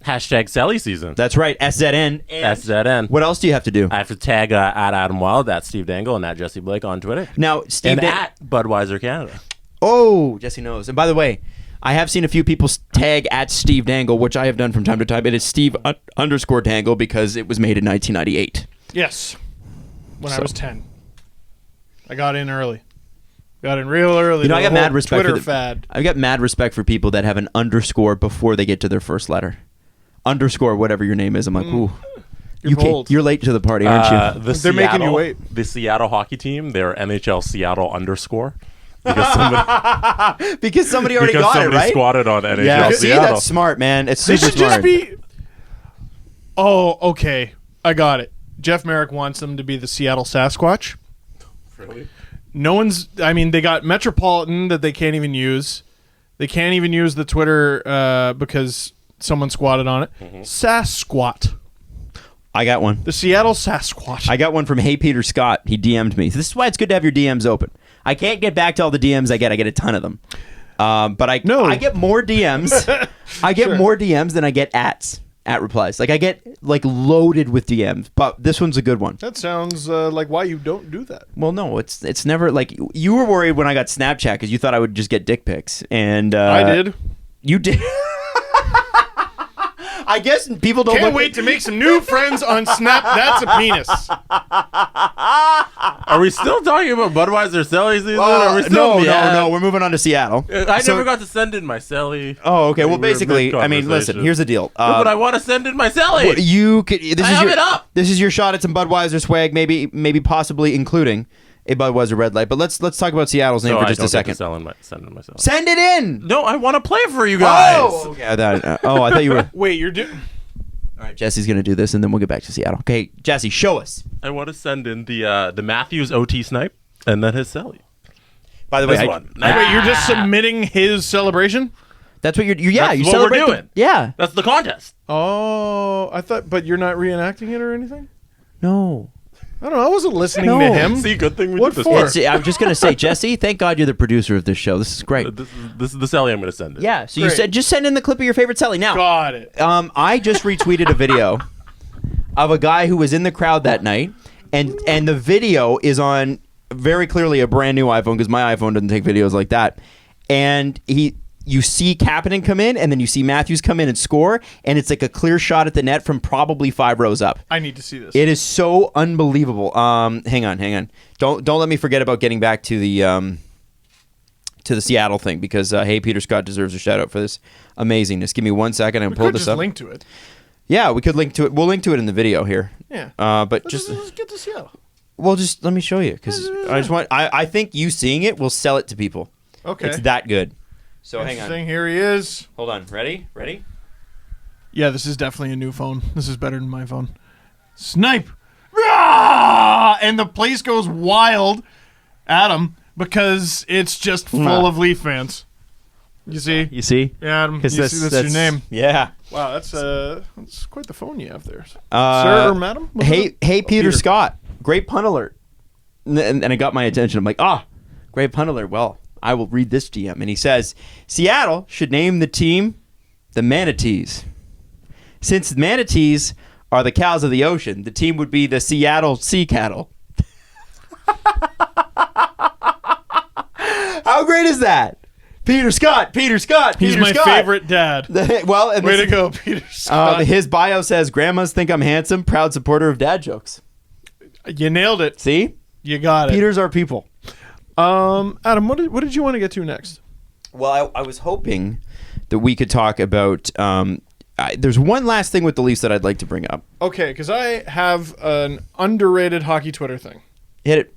Hashtag Selly season. That's right, SZN. And SZN. what else do you have to do? I have to tag at Adam Wild, at Steve Dangle, and at Jesse Blake on Twitter. Now, Steve and at Budweiser Canada. Oh, Jesse knows. And by the way, I have seen a few people tag at Steve Dangle, which I have done from time to time. It is Steve _ Dangle because it was made in 1998. Yes. When I was 10. I got in early. Got in real early. You know, I got mad respect Twitter for fad. I got mad respect for people that have an underscore before they get to their first letter. Underscore whatever your name is. I'm like, ooh. You're bold. You're late to the party, aren't you? They're making you wait. The Seattle hockey team, they're NHL Seattle _ Because somebody already got it, right? Squatted on NHL Yeah, see, Seattle. that's smart, man. It's They super should smart. just be. Oh, okay. I got it. Jeff Merrick wants them to be the Seattle Sasquatch. Really? No one's. I mean, they got Metropolitan that they can't even use. They can't even use the Twitter because someone squatted on it. Sasquatch. I got one. The Seattle Sasquatch. I got one from Hey Peter Scott. He DM'd me. This is why it's good to have your DMs open. I can't get back to all the DMs I get. I get a ton of them. But I get more DMs. I get more DMs than I get at replies. Like I get loaded with DMs. But this one's a good one. That sounds like why you don't do that. Well, no, it's never like you were worried when I got Snapchat because you thought I would just get dick pics, and I did. You did. I guess people don't. Can't wait to make some new friends on Snap. That's a penis. Are we still talking about Budweiser Selly season? Are we still no. We're moving on to Seattle. I never got to send in my Selly. Oh, okay. Well, We were basically, I mean, listen. Here's the deal. No, but I want to send in my Selly. Well, you could. This is have your. it up. This is your shot at some Budweiser swag. Maybe possibly including a Budweiser Red Light. But let's talk about Seattle's name for just a second. Send in my Selly. Send it in. No, I want to play for you guys. Oh, okay. I thought you were. Wait, you're doing. All right, Jesse's gonna do this, and then we'll get back to Seattle. Okay, Jesse, show us. I want to send in the Matthews OT snipe and then his Selly. By the way, Wait, you're just submitting his celebration? that's what you're. That's you what celebrate we're doing. Yeah. That's the contest. Oh, I thought, but you're not reenacting it or anything? No. I don't know. I wasn't listening No. to him. See, good thing we What did for? this. I'm just gonna say, Jesse, thank God you're the producer of this show. This is great. This is the Selly I'm going to send in. Yeah. So Great. you said just send in the clip of your favorite Selly now. Got it. I just retweeted a video of a guy who was in the crowd that night, and the video is on very clearly a brand new iPhone because my iPhone doesn't take videos like that. And you see Kapanen come in, and then you see Matthews come in and score, and it's like a clear shot at the net from probably 5 rows up. I need to see this. It is so unbelievable. Hang on. Don't let me forget about getting back to the Seattle thing because hey, Peter Scott deserves a shout out for this amazingness. Give me 1 second. I'm we pull could this just up. link to it. Yeah, we could link to it. We'll link to it in the video here. Yeah. But Let's just get to Seattle. well, just let me show you because I think you seeing it will sell it to people. Okay. It's that good. So hang on. Interesting. Here he is. Hold on. Ready? Yeah, this is definitely a new phone. This is better than my phone. Snipe! Ah! And the place goes wild, Adam, because it's just full of Leaf fans. You see? You see? Yeah, Adam. You see that's your name. Yeah. Wow, that's quite the phone you have there. Uh, Sir or madam? What is it? Hey, Peter Peter. Scott. Great pun alert. And it got my attention. I'm like, great pun alert. Well, I will read this DM. And he says, Seattle should name the team the Manatees. Since manatees are the cows of the ocean, the team would be the Seattle Sea Cattle. How great is that? Peter Scott. He's my favorite dad. Well, and Way to go, Peter Scott. his bio says, Grandmas think I'm handsome, proud supporter of dad jokes. You nailed it. See? You got it. Peter's our people. Adam, what did you want to get to next? Well, I was hoping that we could talk about. There's one last thing with the Leafs that I'd like to bring up. Okay, because I have an underrated hockey Twitter thing. Hit it.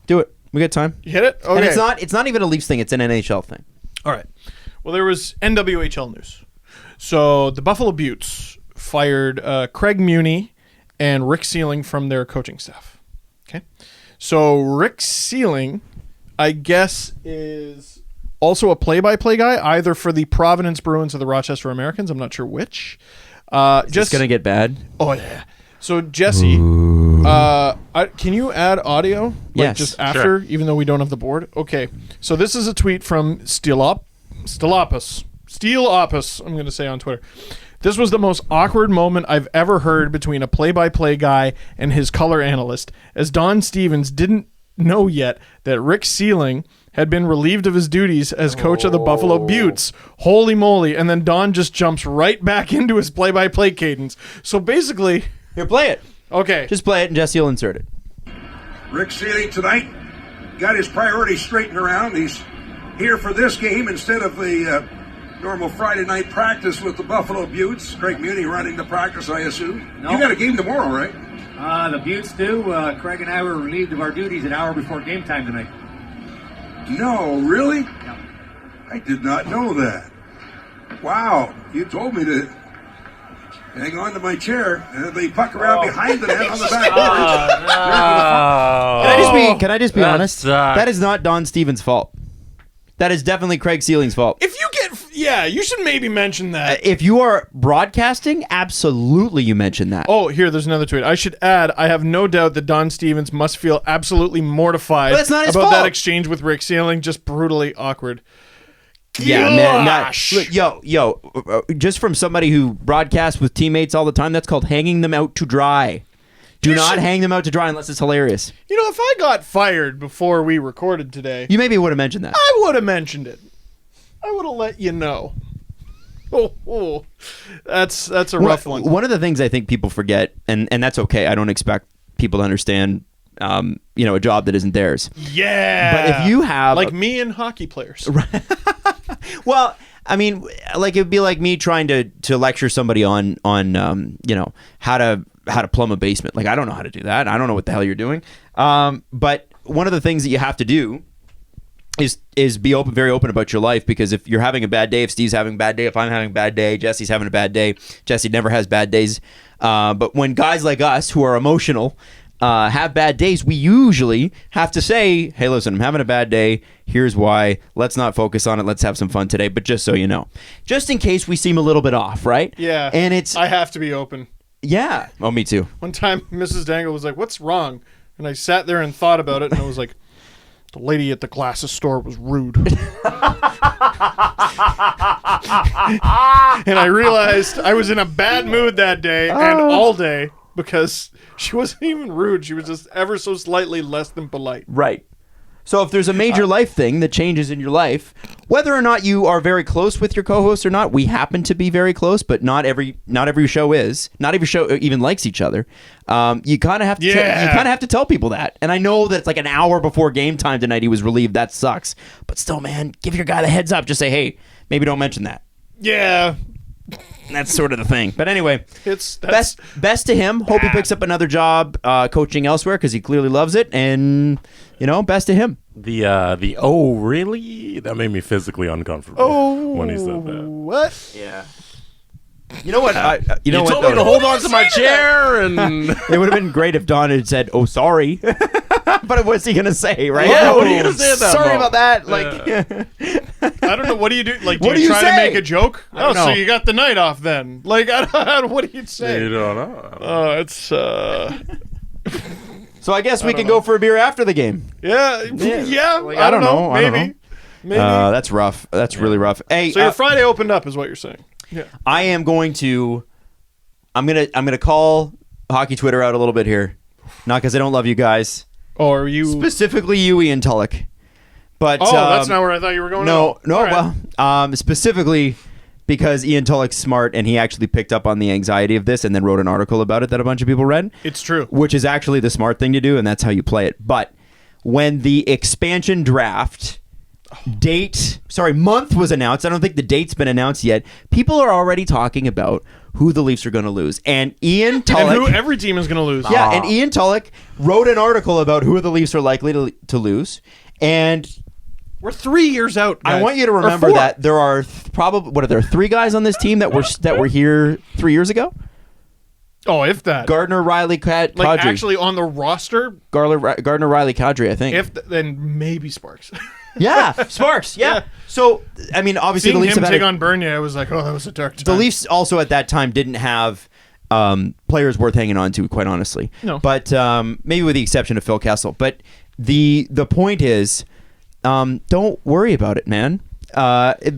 Do it. We got time. You hit it? Okay. And it's not even a Leafs thing. It's an NHL thing. All right. Well, there was NWHL news. So the Buffalo Beauts fired Craig Muni and Rick Sealing from their coaching staff. Okay. So Rick Sealing, I guess, is also a play-by-play guy, either for the Providence Bruins or the Rochester Americans. I'm not sure which. Is this going to get bad? Oh, yeah. So, Jesse, can you add audio? Yes. Just after, even though we don't have the board? Okay. So this is a tweet from Steelopus, I'm going to say on Twitter. This was the most awkward moment I've ever heard between a play-by-play guy and his color analyst, as Don Stevens didn't know yet that Rick Sealing had been relieved of his duties as coach of the Buffalo Beauts. Holy moly. And then Don just jumps right back into his play-by-play cadence. So basically... Here, play it. Okay. Just play it and Jesse will insert it. Rick Sealing tonight got his priorities straightened around. He's here for this game instead of the normal Friday night practice with the Buffalo Beauts. Craig Muni running the practice, I assume. No. You got a game tomorrow, right? The Beauts do. Craig and I were relieved of our duties an hour before game time tonight. No, really? Yeah. I did not know that. Wow, you told me to hang on to my chair and they puck around behind the net on the back boards. Can I just be honest? sucked. That is not Don Stevens' fault. That is definitely Craig Sealing's fault. If you get... Yeah, you should maybe mention that. If you are broadcasting, absolutely you mention that. Oh, here, there's another tweet. I should add, I have no doubt that Don Stevens must feel absolutely mortified But that's not his about fault. that exchange with Rick Sealing. Just brutally awkward. Yeah, man. Gosh. Look, just from somebody who broadcasts with teammates all the time, that's called hanging them out to dry. Do not hang them out to dry unless it's hilarious. You know, if I got fired before we recorded today, You maybe would have mentioned that. I would have mentioned it. I would have let you know. Oh, that's a rough one. One of the things I think people forget, and that's okay. I don't expect people to understand, a job that isn't theirs. Yeah. But if you have like me and hockey players. Well, I mean, like it would be like me trying to lecture somebody on how to plumb a basement. Like I don't know how to do that. I don't know what the hell you're doing. But one of the things that you have to do is be very open about your life, because if you're having a bad day, if Steve's having a bad day, if I'm having a bad day, Jesse's having a bad day. Jesse never has bad days. But when guys like us who are emotional have bad days, we usually have to say, hey, listen, I'm having a bad day. Here's why. Let's not focus on it. Let's have some fun today. But just so you know, just in case we seem a little bit off, right? Yeah. And I have to be open. Yeah. Oh, me too. One time, Mrs. Dangle was like, "What's wrong?" And I sat there and thought about it, and I was like, "The lady at the glasses store was rude." And I realized I was in a bad mood that day and all day because she wasn't even rude. She was just ever so slightly less than polite. Right. So if there's a major life thing that changes in your life, whether or not you are very close with your co-host or not, we happen to be very close, but not every show is. Not every show even likes each other. You kind of have to tell people that. And I know that it's like an hour before game time tonight he was relieved. That sucks. But still, man, give your guy the heads up. Just say, hey, maybe don't mention that. Yeah. That's sort of the thing. But anyway, That's best to him. Hope he picks up another job coaching elsewhere, because he clearly loves it. And best to him. The oh really? That made me physically uncomfortable when he said that. What? Yeah. You know what? You told me to hold on to my chair, and it would have been great if Don had said, "Oh, sorry," but what's he gonna say, right? Yeah, what are you gonna say at that Sorry moment? about that. Like, I don't know. What do you do? Like, do What do you you try say? to make a joke? don't So know. you got the night off then? Like, what do you say? you don't know. Oh, it's so I guess we can go for a beer after the game. yeah. Like, I don't know. I don't Maybe. know. Maybe. That's rough. That's really rough. Hey, So your Friday opened up, is what you're saying? Yeah. I am going to. I'm gonna call hockey Twitter out a little bit here, not because I don't love you guys, Oh, are you? specifically you, Ian Tulloch. But that's not where I thought you were going. No, All right. well, specifically because Ian Tulloch's smart and he actually picked up on the anxiety of this and then wrote an article about it that a bunch of people read. It's true. Which is actually the smart thing to do, and that's how you play it. But when the expansion draft month was announced. I don't think the date's been announced yet. People are already talking about who the Leafs are going to lose. And Ian Tulloch... and who every team is going to lose. Yeah, and Ian Tulloch wrote an article about who the Leafs are likely to lose. And... we're 3 years out, guys. I want you to remember that there are probably... what are there, 3 guys on this team that were here 3 years ago? Oh, if that. Gardner, Riley, Kadri. Like, actually on the roster? Gardner, Riley, Kadri, I think. Then maybe Sparks. Yeah, Sparks. Yeah. So, I mean, obviously Seeing the Leafs him have take had on Bernier, I was like, oh, that was a dark time. the Leafs also at that time didn't have players worth hanging on to, quite honestly. No. But maybe with the exception of Phil Kessel. But the point is, don't worry about it, man.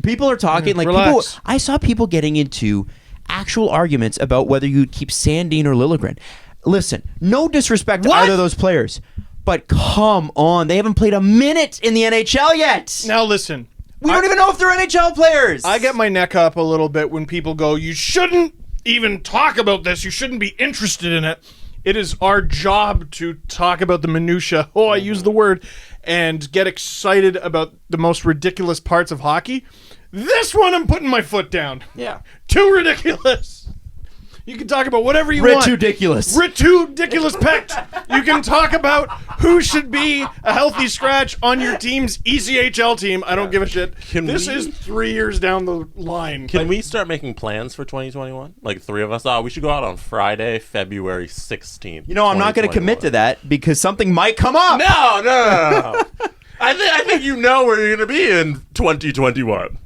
People are talking relax. I saw people getting into actual arguments about whether you'd keep Sandin or Liljegren. Listen, no disrespect to either of those players, but come on, they haven't played a minute in the NHL yet. Now listen. We don't even know if they're NHL players. I get my neck up a little bit when people go, you shouldn't even talk about this. You shouldn't be interested in it. It is our job to talk about the minutia. Oh, I use the word. And get excited about the most ridiculous parts of hockey. This one, I'm putting my foot down. Yeah. Too ridiculous. You can talk about whatever you want. Ridiculous. Ridiculous pecked. You can talk about who should be a healthy scratch on your team's ECHL team. I don't give a shit. This is 3 years down the line. Can we start making plans for 2021? Like 3 of us? Oh, we should go out on Friday, February 16th. You know, I'm not going to commit to that because something might come up. No. I think you know where you're going to be in 2021.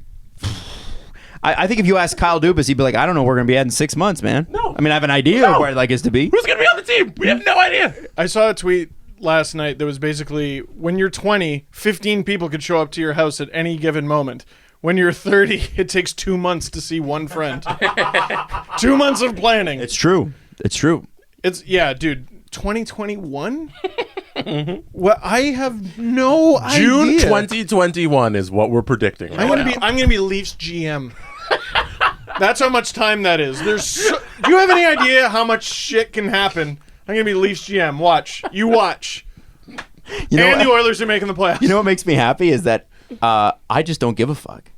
I think if you ask Kyle Dubas, he'd be like, I don't know where we're going to be at in 6 months, man. No. I mean, I have an idea of where I'd like us to be. Who's going to be on the team? We have no idea. I saw a tweet last night that was basically, when you're 20, 15 people could show up to your house at any given moment. When you're 30, it takes 2 months to see one friend. 2 months of planning. It's true. Yeah, dude. 2021? Well, I have no idea. June 2021 is what we're predicting. I'm gonna be Leafs GM. That's how much time that is. Do you have any idea how much shit can happen? I'm gonna be Leafs GM. Watch. You watch. You know, the Oilers are making the playoffs. You know what makes me happy is that I just don't give a fuck.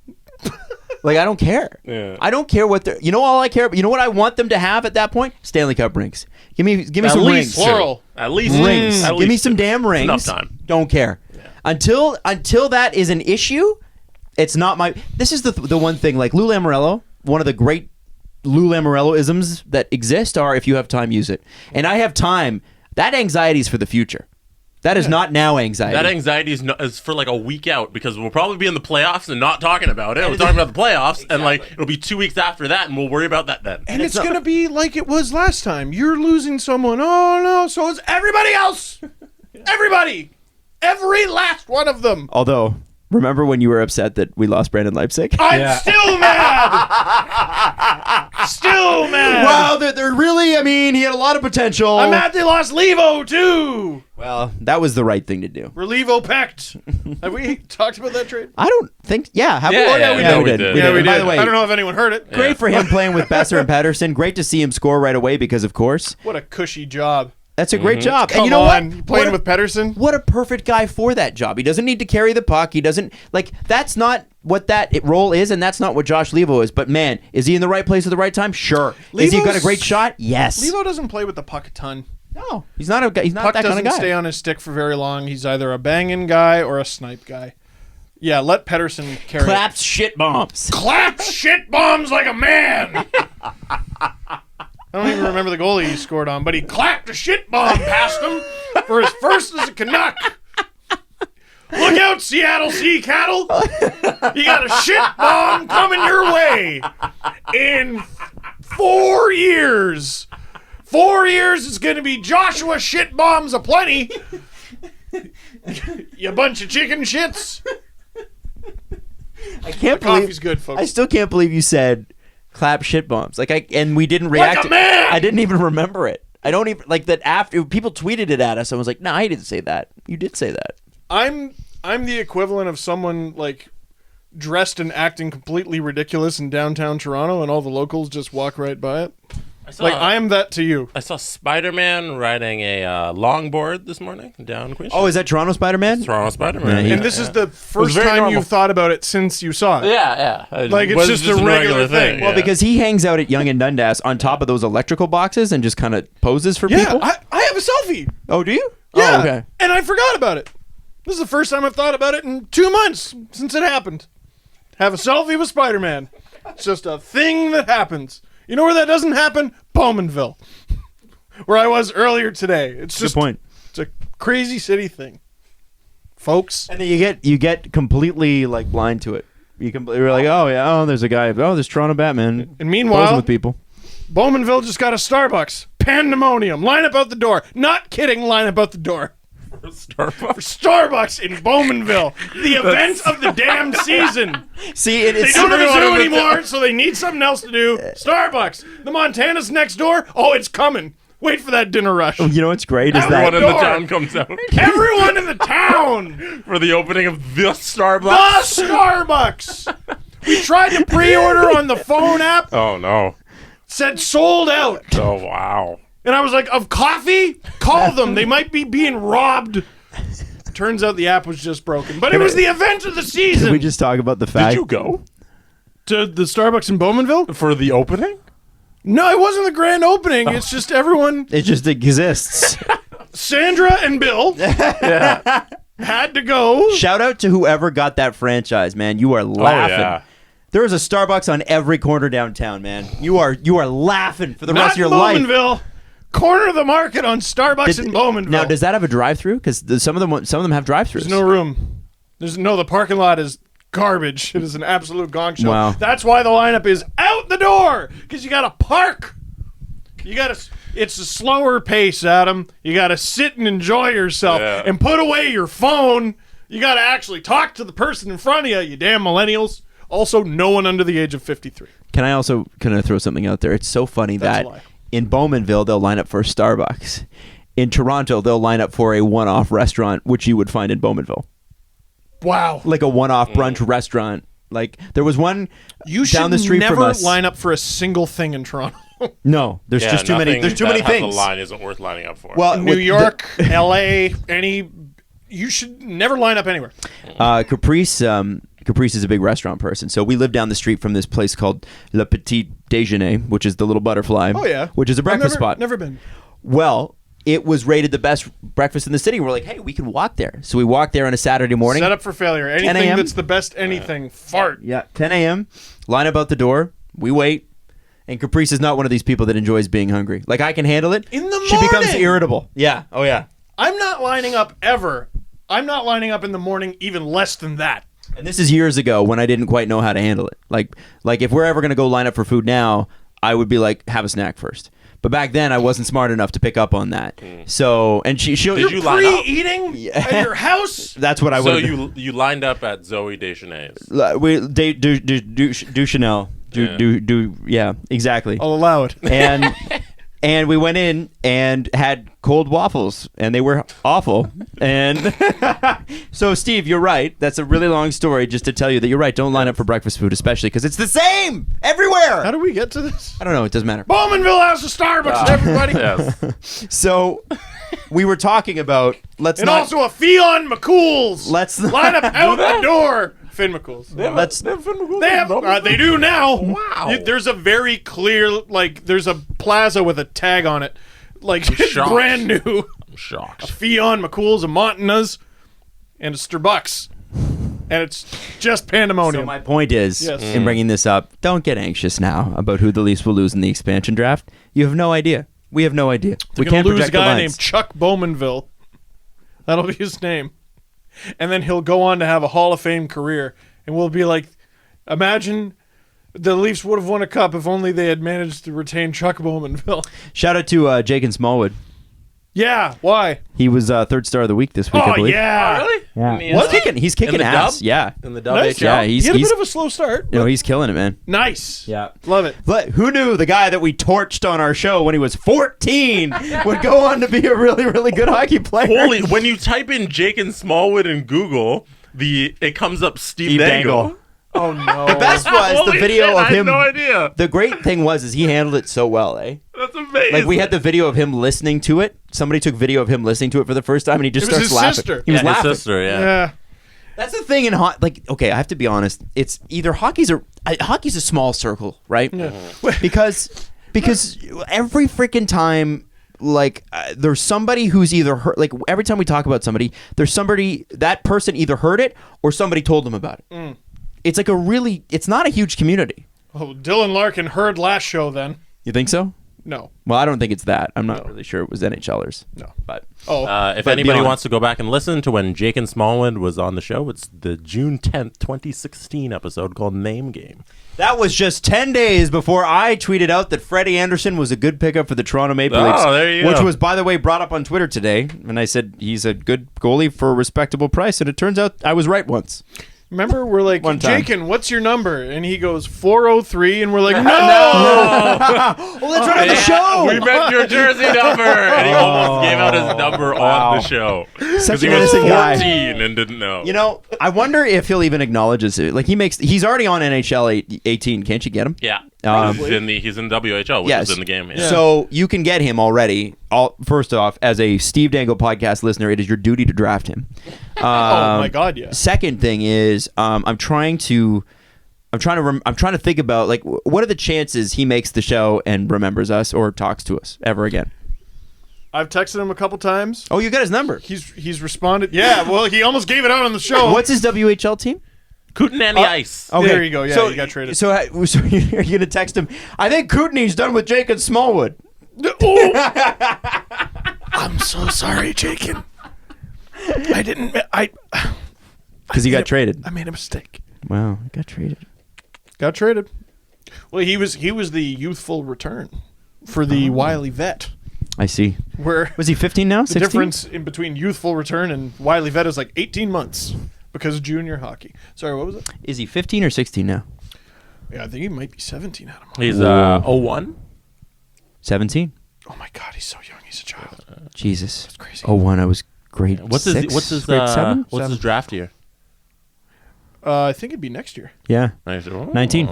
Like, I don't care. Yeah. I don't care what they're... You know all I care about? You know what I want them to have at that point? Stanley Cup rings. Give me some rings. Plural. At least Rings. At Give least me some damn rings. Enough time. Don't care. Yeah. Until that is an issue, it's not my... This is the one thing, like Lou Lamoriello, one of the great Lou Lamoriello-isms that exist are, if you have time, use it. And I have time. That anxiety is for the future. That is not now anxiety. That anxiety is for like a week out because we'll probably be in the playoffs and not talking about it. We're talking about the playoffs and like it'll be 2 weeks after that and we'll worry about that then. And it's going to be like it was last time. You're losing someone. Oh, no. So is everybody else. Everybody. Every last one of them. Although, remember when you were upset that we lost Brandon Leipzig? I'm still mad. Still mad. Well, they're really, I mean, he had a lot of potential. I'm mad they lost Levo, too. Well, that was the right thing to do. We're Levo pecked. Have we talked about that trade? I don't think, have we? Yeah, Oh, yeah, we we did. did. Yeah, we did. By the way, I don't know if anyone heard it. great for him playing with Besser and Pettersson. Great to see him score right away because, of course, What a cushy job. that's a great job. Come And you know on. what? Playing with Pedersen? What a perfect guy for that job. He doesn't need to carry the puck. He doesn't, like, that's not what that role is, and that's not what Josh Levo is. But, man, is he in the right place at the right time? Sure. Is he got a great shot? Yes. Levo doesn't play with the puck a ton. No. He's not that Puck kind of doesn't guy. stay on his stick for very long. He's either a banging guy or a snipe guy. Yeah, let Pedersen carry it. Claps shit bombs. Clap shit bombs like a man. I don't even remember the goal he scored on, but he clapped a shit bomb past him for his first as a Canuck. Look out, Seattle Sea Cattle. You got a shit bomb coming your way in 4 years. 4 years is going to be Joshua shit bombs aplenty. You bunch of chicken shits. I can't The believe coffee's good, folks. I still can't believe you said clap shit bombs. And we didn't react. a man! I didn't even remember it. I don't even like that after people tweeted it at us. I was like, no, I didn't say that. You did say that. I'm the equivalent of someone like dressed and acting completely ridiculous in downtown Toronto, and all the locals just walk right by it. Like, I am that to you. I saw Spider-Man riding a longboard this morning down Queen Street. Oh, is that Toronto Spider-Man? Toronto Spider-Man. Yeah, And this is the first very time normal. you've thought about it since you saw it. Yeah. Like, it's just a regular thing. Well, because he hangs out at Yonge and Dundas on top of those electrical boxes and just kind of poses for Yeah, people. I have a selfie. Oh, do you? Yeah, Oh, okay. and I forgot about it. This is the first time I've thought about it in 2 months since it happened. Have a selfie with Spider-Man. It's just a thing that happens. You know where that doesn't happen? Bowmanville, where I was earlier today. It's just Good point. It's a crazy city thing, folks. And then you get completely like blind to it. You're like, oh yeah, oh there's a guy. Oh, there's Toronto Batman. And meanwhile, posing with people. Bowmanville just got a Starbucks. Pandemonium. Line up out the door. Not kidding. Line up out the door. Starbucks in Bowmanville. The event of the damn season. See, They don't have a zoo anymore, so they need something else to do. Starbucks. The Montana's next door. Oh, it's coming. Wait for that dinner rush. You know what's great is Everyone that in the town comes out Everyone in the town. for the opening of the Starbucks. The Starbucks. We tried to pre-order on the phone app. Oh no! Said sold out. Oh wow! And I was like, of coffee? Call them. They might be being robbed. Turns out the app was just broken. But it was the event of the season. Can we just talk about the fact? Did you go to the Starbucks in Bowmanville? for the opening? No, it wasn't the grand opening. It's just everyone. It just exists. Sandra and Bill had to go. Shout out to whoever got that franchise, man. You are laughing. yeah. There is a Starbucks on every corner downtown, man. You are laughing for the rest of your life. Bowmanville. Corner of the market on Starbucks in Bowmanville. Now, does that have a drive-through? Because some of them have drive-throughs. There's no room. The parking lot is garbage. It is an absolute gong show. Wow. That's why the lineup is out the door, because you got to park. It's a slower pace, Adam. You got to sit and enjoy yourself and put away your phone. You got to actually talk to the person in front of you, you damn millennials. Also, no one under the age of 53. Can I throw something out there? It's so funny That's a that lie. in Bowmanville, they'll line up for a Starbucks. In Toronto, they'll line up for a one-off restaurant, which you would find in Bowmanville. Wow. Like a one-off brunch restaurant. Like, there was one down the street never from us. line up for a single thing in Toronto. No, there's just too many. There's too many things. The line isn't worth lining up for. Well, New York, L.A., you should never line up anywhere. Caprice is a big restaurant person, so we live down the street from this place called Le Petit Déjeuner, which is the Little Butterfly. Oh yeah, which is a breakfast spot. Never been. Well, it was rated the best breakfast in the city. We're like, hey, we can walk there. So we walk there on a Saturday morning. Set up for failure. 10 Anything a.m. that's the best anything. Fart. Yeah, 10 a.m. Line up out the door. We wait. And Caprice is not one of these people that enjoys being hungry. Like, I can handle it. In the She becomes morning! irritable. Yeah. Oh, yeah. I'm not lining up ever. I'm not lining up in the morning even less than that. And this is years ago when I didn't quite know how to handle it. Like if we're ever going to go line up for food now, I would be like, have a snack first. But back then, I wasn't smart enough to pick up on that. So, and she'll... Did you line up? Pre-eating at your house? That's what I So would... you lined up at Zoe Deschanel's. Do Chanel. Yeah, exactly. I'll allow it. And we went in and had cold waffles, and they were awful. And so, Steve, you're right. That's a really long story just to tell you that you're right. Don't line up for breakfast food, especially because it's the same everywhere. How do we get to this? I don't know. It doesn't matter. Bowmanville has a Starbucks, everybody. Yes. So we were talking about And also a Fionn McCool's. Let's line up out the door. Finn McCool's. They do now. Wow. There's a very clear, there's a plaza with a tag on it. shocked. Brand new. I'm shocked. Fionn McCool's, a Montanas, and a Starbucks. And it's just pandemonium. So my point is, Yes. in bringing this up, don't get anxious now about who the Leafs will lose in the expansion draft. You have no idea. We have no idea. We They're gonna can't lose a project the guy lines. named Chuck Bowmanville. That'll be his name. And then he'll go on to have a Hall of Fame career. And we'll be like, imagine the Leafs would have won a cup if only they had managed to retain Chuck Bowmanville. Shout out to Jake and Smallwood. Yeah, why? He was third star of the week this week, I Oh, believe. yeah. Really? Yeah. He's kicking the ass. dub? Yeah. In the dub Nice. HL? Yeah, He he's had a bit of a slow start. no, he's killing it, man. Nice. Yeah. Love it. But who knew the guy that we torched on our show when he was 14 would go on to be a really, really good hockey player? Holy! When you type in Jake and Smallwood in Google, it comes up Steve Dangle. Oh no. The best was the Holy video shit, of I had him. no idea. The great thing was he handled it so well, eh? That's amazing. Like we had the video of him listening to it. Somebody took video of him listening to it for the first time, and he just It was starts his laughing. sister. He was his laughing. sister, yeah. Yeah. That's the thing in like, okay, I have to be honest. It's either hockey's a small circle, right? Because every freaking time, like, there's somebody who's either heard, like, every time we talk about somebody, there's somebody, that person either heard it or somebody told them about it. It's like it's not a huge community. Oh, Dylan Larkin heard last show then. You think so? No. Well, I don't think it's that. I'm not really sure it was NHLers. No. But If But anybody beyond- wants to go back and listen to when Jake and Smallwood was on the show, it's the June 10th, 2016 episode called Name Game. that was just 10 days before I tweeted out that Freddie Anderson was a good pickup for the Toronto Maple Leafs. Oh, there you which go. was, by the way, brought up on Twitter today. And I said he's a good goalie for a respectable price. And it turns out I was right once. Remember, we're like, One time. Jakin, what's your number? And he goes 403, and we're like, no. Well, that's right on the show. We meant your jersey number, and he almost gave out his number on the show Such because he an was innocent 14 guy. and didn't know. You know, I wonder if he'll even acknowledge it. Like he's already on NHL 18. Can't you get him? Yeah, Probably. he's in WHL, which Yes. is in the game. Yeah. So you can get him already. First off, as a Steve Dangle podcast listener, it is your duty to draft him. Oh, my God, yeah. Second thing is, I'm trying to think about, like, what are the chances he makes the show and remembers us or talks to us ever again? I've texted him a couple times. Oh, you got his number. He's responded. Yeah, well, he almost gave it out on the show. What's his WHL team? Kootenai Ice. Okay. There you go. Yeah, you got traded. So you're gonna text him? I think Kootenai's done with Jake and Smallwood. I'm so sorry, Jakin. I didn't. Because he got traded. I made a mistake. Wow, he got traded. Got traded. Well, he was the youthful return for the wily vet. I see. Where Was he 15 now? the 16? difference in between youthful return and wily vet is like 18 months because of junior hockey. Sorry, what was it? Is he 15 or 16 now? Yeah, I think he might be 17 Adam. He's 01. 17. Oh my God, he's so young. He's a child. Jesus. That's crazy. Oh, one. I was grade What's six, his grade seven? what's his draft year? I think it'd be next year. Yeah. 19. 19.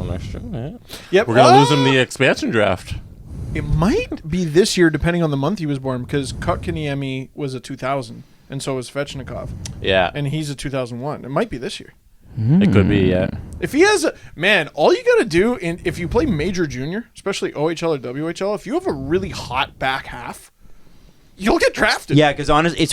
Yeah. Yep. We're gonna lose him the expansion draft. It might be this year, depending on the month he was born, because Kotkaniemi was a 2000, and so was Svechnikov, Yeah, and he's a 2001. It might be this year. it could be. Yeah. If he has a man, all you got to do, if you play major junior, especially OHL or WHL, if you have a really hot back half, you'll get drafted. Yeah, because honest, it's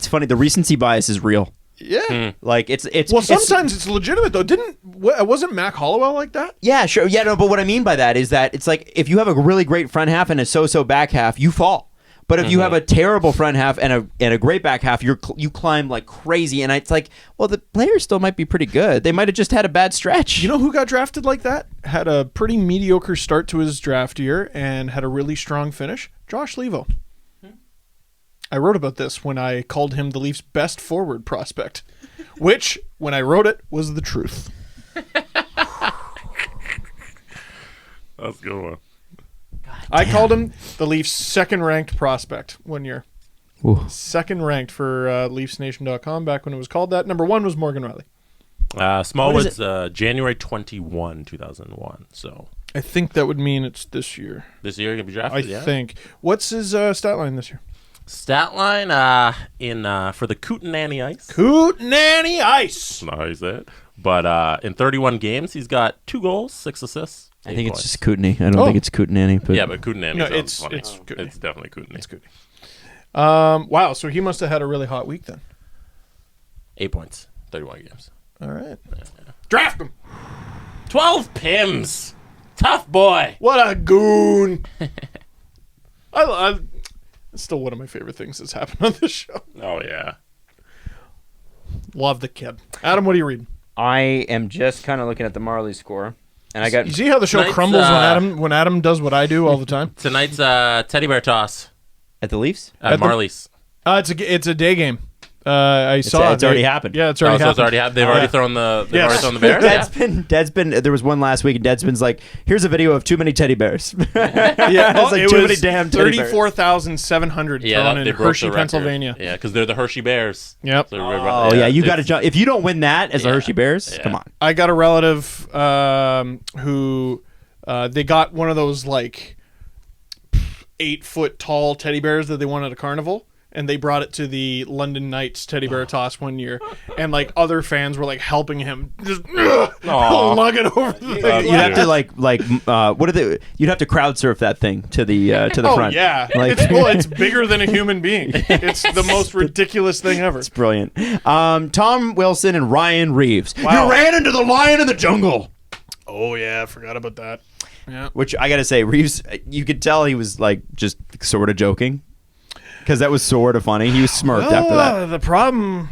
funny. The recency bias is real. Yeah. Like it's Well, sometimes it's legitimate though. Wasn't Mac Hollowell like that? Yeah, sure. Yeah, no, but what I mean by that is that it's like if you have a really great front half and a so-so back half, you fall. But if you have a terrible front half and a great back half, you climb like crazy. And it's like, well, the players still might be pretty good. They might have just had a bad stretch. You know who got drafted like that? Had a pretty mediocre start to his draft year and had a really strong finish. Josh Levo. I wrote about this when I called him the Leafs' best forward prospect, which, when I wrote it, was the truth. That's a good one. I called him the Leafs' second-ranked prospect one year. Ooh. Second-ranked for LeafsNation.com back when it was called that. Number one was Morgan Riley. Smallwood's January 21, 2001. So I think that would mean it's this year. this year he's gonna be I drafted. Yeah. think. What's his stat line this year? Stat line for the Kootenai Ice. Kootenai Ice. That's not how you say it. But in 31 games, he's got 2 goals, 6 assists. I 8 think points. it's just Kootenai. I don't think it's Kootenai. But Yeah, but Kootenai No, sounds it's- funny. it's Kootenai. It's definitely Kootenai. It's Kootenai. Wow, so he must have had a really hot week then. 8 points, 31 games. All right. Draft him. 12 pims. Tough boy. What a goon. I it's still one of my favorite things that's happened on this show. Oh, yeah. Love the kid. Adam, what are you reading? I am just kind of looking at the Marley score, and I got You see how the show Tonight's, crumbles when Adam does what I do all the time? Tonight's teddy bear toss at the Leafs. at At the- Marley's. It's a day game. I saw it's already happened. Yeah, it's already happened. It's already happened. They've already thrown the bears. Deadspin. There was one last week, and Deadspin's like, "Here's a video of too many teddy bears." Yeah, it's like too many damn teddy bears. 34,700 thrown in Hershey, Pennsylvania. Yeah, because they're the Hershey Bears. Yep. So you got to jump. If you don't win that as the Hershey Bears, come on. I got a relative who they got one of those like 8-foot tall teddy bears that they won at a carnival. And they brought it to the London Knights teddy bear toss one year, and like other fans were like helping him just lug it over the thing. You'd have to what are they? You'd have to crowd surf that thing to the front. Yeah, it's bigger than a human being. It's the most ridiculous thing ever. It's brilliant. Tom Wilson and Ryan Reeves. Wow. You ran into the lion in the jungle. Oh yeah, I forgot about that. Yeah, which I gotta say, Reeves, you could tell he was like just sort of joking. Because that was sort of funny. He was smirked after that. The problem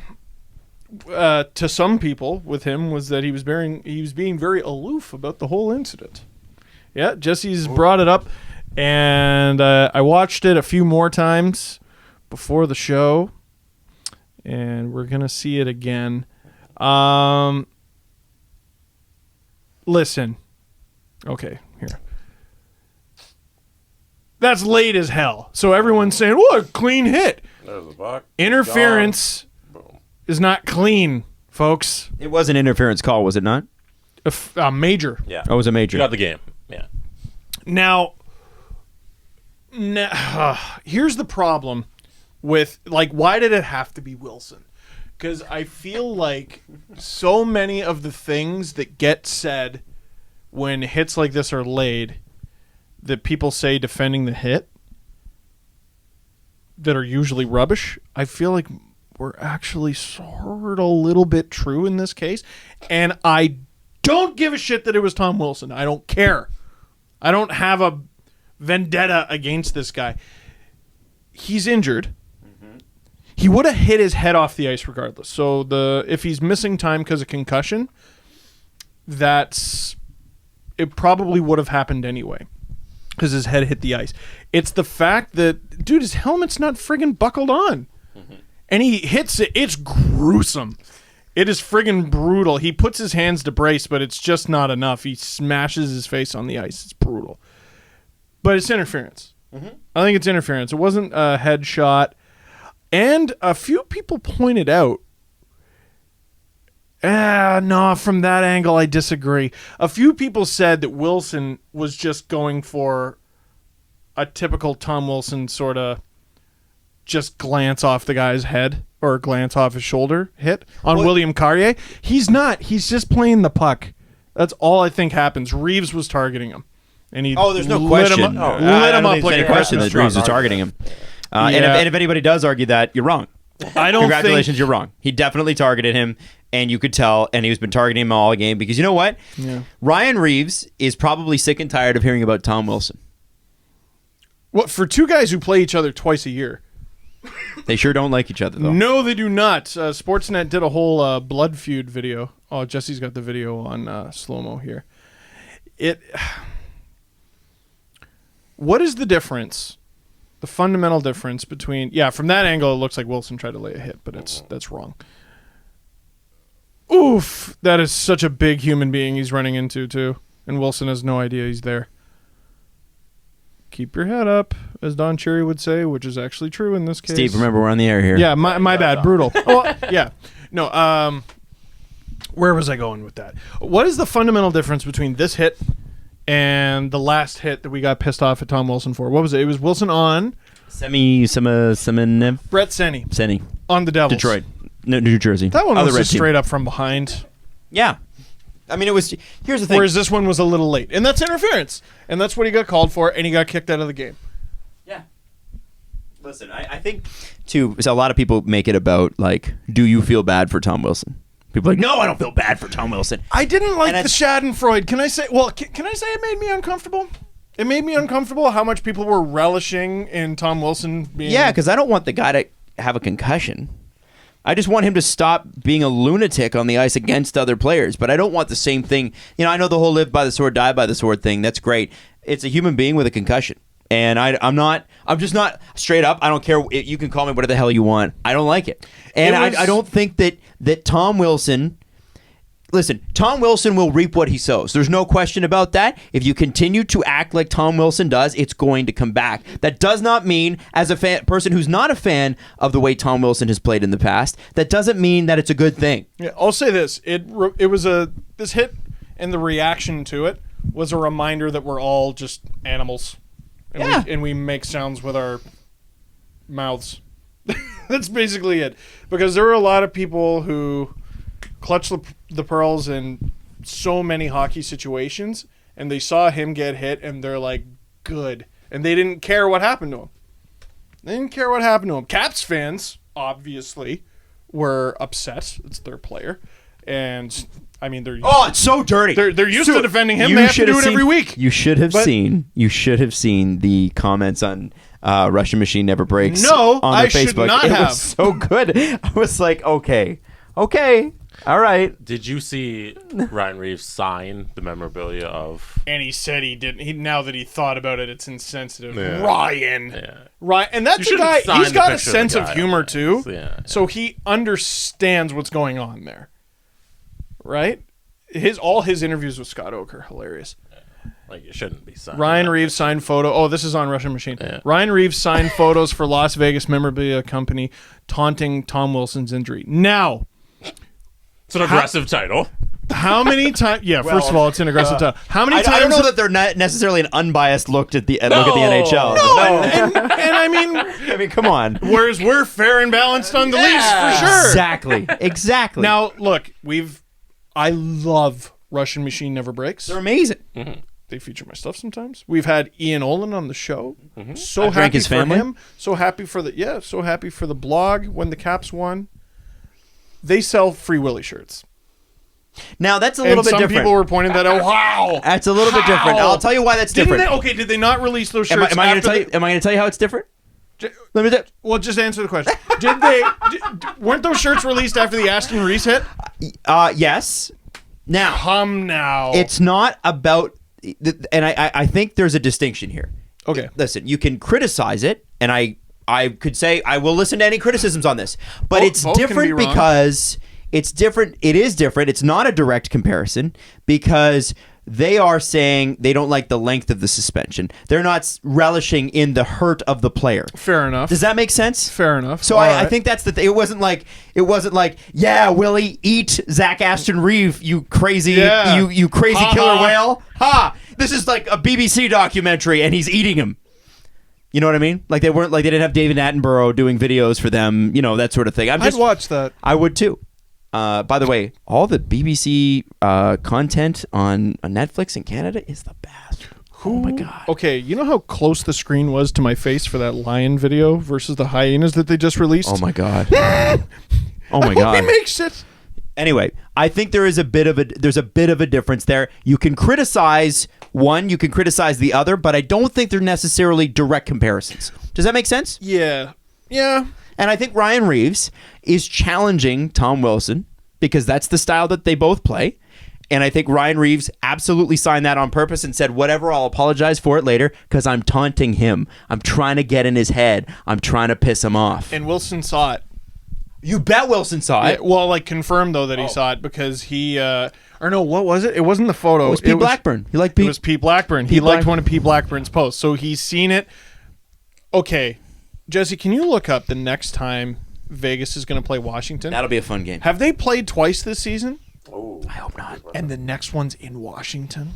to some people with him was that he was being very aloof about the whole incident. Yeah, Jesse's brought it up, and I watched it a few more times before the show, and we're gonna see it again. Listen, okay, here. That's late as hell. So everyone's saying, "What a clean hit." There's a buck. Interference is not clean, folks. It was an interference call, was it not? A major. Yeah. Oh, it was a major. You got the game. Yeah. Now, here's the problem with, like, why did it have to be Wilson? Because I feel like so many of the things that get said when hits like this are laid that people say defending the hit that are usually rubbish, I feel like we're actually sort of a little bit true in this case. And I don't give a shit that it was Tom Wilson. I don't care. I don't have a vendetta against this guy. He's injured. Mm-hmm. He would have hit his head off the ice regardless. So if he's missing time because of concussion, it probably would have happened anyway. Because his head hit the ice. It's the fact that, dude, his helmet's not friggin' buckled on. Mm-hmm. And he hits it. It's gruesome. It is friggin' brutal. He puts his hands to brace, but it's just not enough. He smashes his face on the ice. It's brutal. But it's interference. Mm-hmm. I think it's interference. It wasn't a headshot. And a few people pointed out, no, from that angle, I disagree. A few people said that Wilson was just going for a typical Tom Wilson sort of just glance off the guy's head or glance off his shoulder hit on William Carrier. He's not. He's just playing the puck. That's all I think happens. Reeves was targeting him. And he there's no question. Lit him up like a question that Reeves was targeting him. Yeah. And if anybody does argue that, you're wrong. Congratulations, you're wrong. He definitely targeted him, and you could tell, and he's been targeting him all game because you know what? Yeah. Ryan Reeves is probably sick and tired of hearing about Tom Wilson. What, for two guys who play each other twice a year? They sure don't like each other, though. No, they do not. Sportsnet did a whole blood feud video. Oh, Jesse's got the video on slow-mo here. What is the difference? The fundamental difference between... Yeah, from that angle, it looks like Wilson tried to lay a hit, but that's wrong. Oof! That is such a big human being he's running into, too. And Wilson has no idea he's there. Keep your head up, as Don Cherry would say, which is actually true in this case. Steve, remember, we're on the air here. Yeah, my bad. Brutal. Oh, yeah. No, where was I going with that? What is the fundamental difference between this hit and the last hit that we got pissed off at Tom Wilson for? What was it? It was Wilson on... Brett Senny. On the Devils. Detroit. No, New Jersey. That one was just straight up from behind. Yeah. I mean, it was... Here's the thing. Whereas this one was a little late. And that's interference. And that's what he got called for, and he got kicked out of the game. Yeah. Listen, I think, too, so a lot of people make it about, like, do you feel bad for Tom Wilson? People are like, no, I don't feel bad for Tom Wilson. I didn't like the Schadenfreude. Can I say... Well, can I say it made me uncomfortable? It made me uncomfortable how much people were relishing in Tom Wilson being... Yeah, because I don't want the guy to have a concussion. I just want him to stop being a lunatic on the ice against other players. But I don't want the same thing. You know, I know the whole live by the sword, die by the sword thing. That's great. It's a human being with a concussion. And I'm just not straight up. I don't care. You can call me whatever the hell you want. I don't like it. And I don't think that Tom Wilson. Listen, Tom Wilson will reap what he sows. There's no question about that. If you continue to act like Tom Wilson does, it's going to come back. That does not mean, as a person who's not a fan of the way Tom Wilson has played in the past, that doesn't mean that it's a good thing. Yeah, I'll say this: it was this hit and the reaction to it was a reminder that we're all just animals, and we make sounds with our mouths. That's basically it. Because there were a lot of people who clutch the pearls in so many hockey situations, and they saw him get hit, and they're like, good. And they didn't care what happened to him. Caps fans, obviously, were upset. It's their player. And, I mean, they're... Oh, it's so dirty. They're used to defending him. They have to do it every week. You should have seen the comments on Russian Machine Never Breaks No, on I their Facebook. should not it have. was so good. I was like, okay. All right. Did you see Ryan Reeves sign the memorabilia of? And he said he didn't. Now that he thought about it, it's insensitive. Yeah. Ryan, and You that's a shouldn't guy. sign He's the got a picture of the sense of guy humor on too. Yeah. So he understands what's going on there, right? All his interviews with Scott Oak are hilarious. Like, it shouldn't be signed. Ryan Reeves signed photo. Oh, this is on Russian Machine. Yeah. Ryan Reeves signed photos for Las Vegas memorabilia company, taunting Tom Wilson's injury. Now, It's an aggressive title. how many times? Yeah, first of all, it's an aggressive title. How many times? I don't know that they're not necessarily an unbiased look at the NHL. No, and I mean, I mean, come on. whereas we're fair and balanced on the Leafs for sure. Exactly. Now, look, I love Russian Machine Never Breaks. they're amazing. They feature my stuff sometimes. We've had Ian Olin on the show. So Drank happy his for family. him. So happy for the blog when the Caps won. They sell Free Willy shirts. Now that's a little bit some different. people were pointing that out. Wow, That's a little bit different. I'll tell you why that's different. Did they not release those shirts? Am I going to tell you how it's different? Let me do. Well, just answer the question. Weren't those shirts released after the Aston Reese hit? Yes. Now, Come now. it's not about, and I think there's a distinction here. Okay. Listen, you can criticize it, and I could say I will listen to any criticisms on this, but Both- it's both can different be wrong. because it's different. It is different. It's not a direct comparison because they are saying they don't like the length of the suspension. They're not relishing in the hurt of the player. Fair enough. Does that make sense? Fair enough. So All I right. think that's the thing. It wasn't like, yeah, Willie, eat Zach Aston Reeve, you crazy, Yeah. you crazy Ha killer ha. whale. Ha! This is like a BBC documentary, and he's eating him. You know what I mean? Like they didn't have David Attenborough doing videos for them. You know, that sort of thing. I'd watch that. I would too. By the way, all the BBC content on Netflix in Canada is the best. Oh my god. Okay, you know how close the screen was to my face for that lion video versus the hyenas that they just released? Oh my god. Oh my I hope god. he makes it. Anyway, I think there's a bit of a difference there. You can criticize one, you can criticize the other, but I don't think they're necessarily direct comparisons. Does that make sense? Yeah. Yeah. And I think Ryan Reeves is challenging Tom Wilson because that's the style that they both play. And I think Ryan Reeves absolutely signed that on purpose and said, whatever, I'll apologize for it later because I'm taunting him. I'm trying to get in his head. I'm trying to piss him off. And Wilson saw it. You bet Wilson saw it. Yeah, well, like confirmed though that he saw it because he or no, what was it? It wasn't the photo. It was Pete Blackburn. He liked It Pete. was Pete Blackburn. He liked one of Pete Blackburn's posts, so he's seen it. Okay, Jesse, can you look up the next time Vegas is going to play Washington? That'll be a fun game. Have they played twice this season? I hope not. And the next one's in Washington.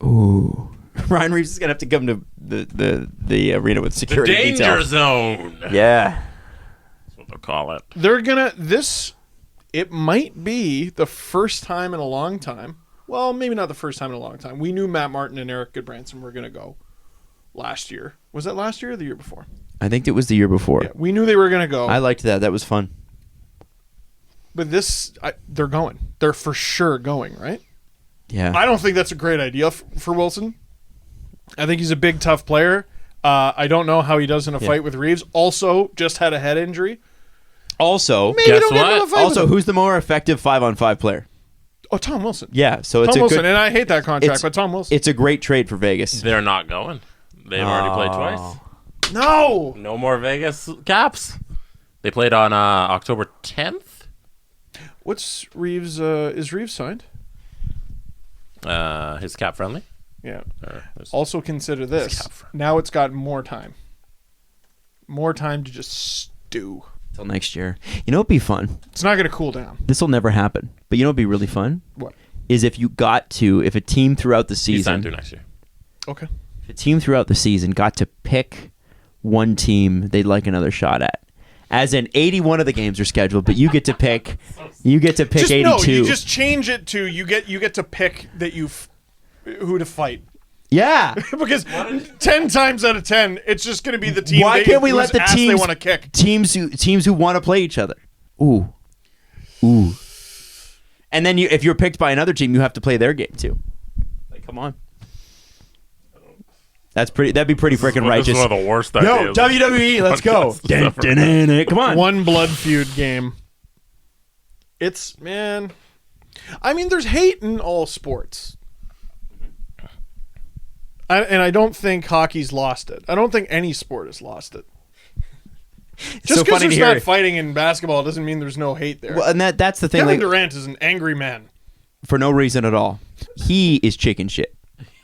Ooh. Ryan Reeves is going to have to come to the arena with The security danger detail. zone. Yeah. That's what they'll call it. They're gonna it might be the first time in a long time. Well, maybe not the first time in a long time. We knew Matt Martin and Eric Goodbranson were gonna go last year. Was that last year or the year before? I think it was the year before. Yeah, we knew they were gonna go. I liked that. That was fun. But they're going. They're for sure going, right? Yeah. I don't think that's a great idea for Wilson. I think he's a big, tough player. I don't know how he does in a fight with Reeves. Also, just had a head injury. Also, Maybe Guess don't get what? into a fight with him. who's the more effective 5-on-5 player? Oh, Tom Wilson. Yeah, so it's Tom a Wilson, good, and I hate that contract, it's- but Tom Wilson. It's a great trade for Vegas. They're not going. They've already played twice. No. No more Vegas Caps. They played on October 10th. What's Reeves? Is Reeves signed? His cap friendly. Yeah. His- Also consider this. Now it's got more time. More time to just stew. Till next year. You know what'd be fun? It's not going to cool down. This will never happen. But you know what'd be really fun? What? Is if a team throughout the He's signed season, to next year. Okay. if a team throughout the season got to pick one team they'd like another shot at. As in 81 of the games are scheduled, but you get to pick 82. No, you just change it to you get to pick that who to fight. Yeah. Because 10 times out of 10, it's just going to be the team. Why can't we let the teams they teams want to kick? Teams who want to play each other. Ooh. And then if you're picked by another team, you have to play their game too. Like, come on. That'd be pretty freaking righteous. This is one of the worst Yo, ideas. WWE, let's go. Come on. One blood feud game. Man. I mean, there's hate in all sports. And I don't think hockey's lost it. I don't think any sport has lost it. Just so because funny to there's hear. not fighting in basketball doesn't mean there's no hate there. Well, and that's the thing. Kevin Like, Durant is an angry man. for no reason at all. He is chicken shit.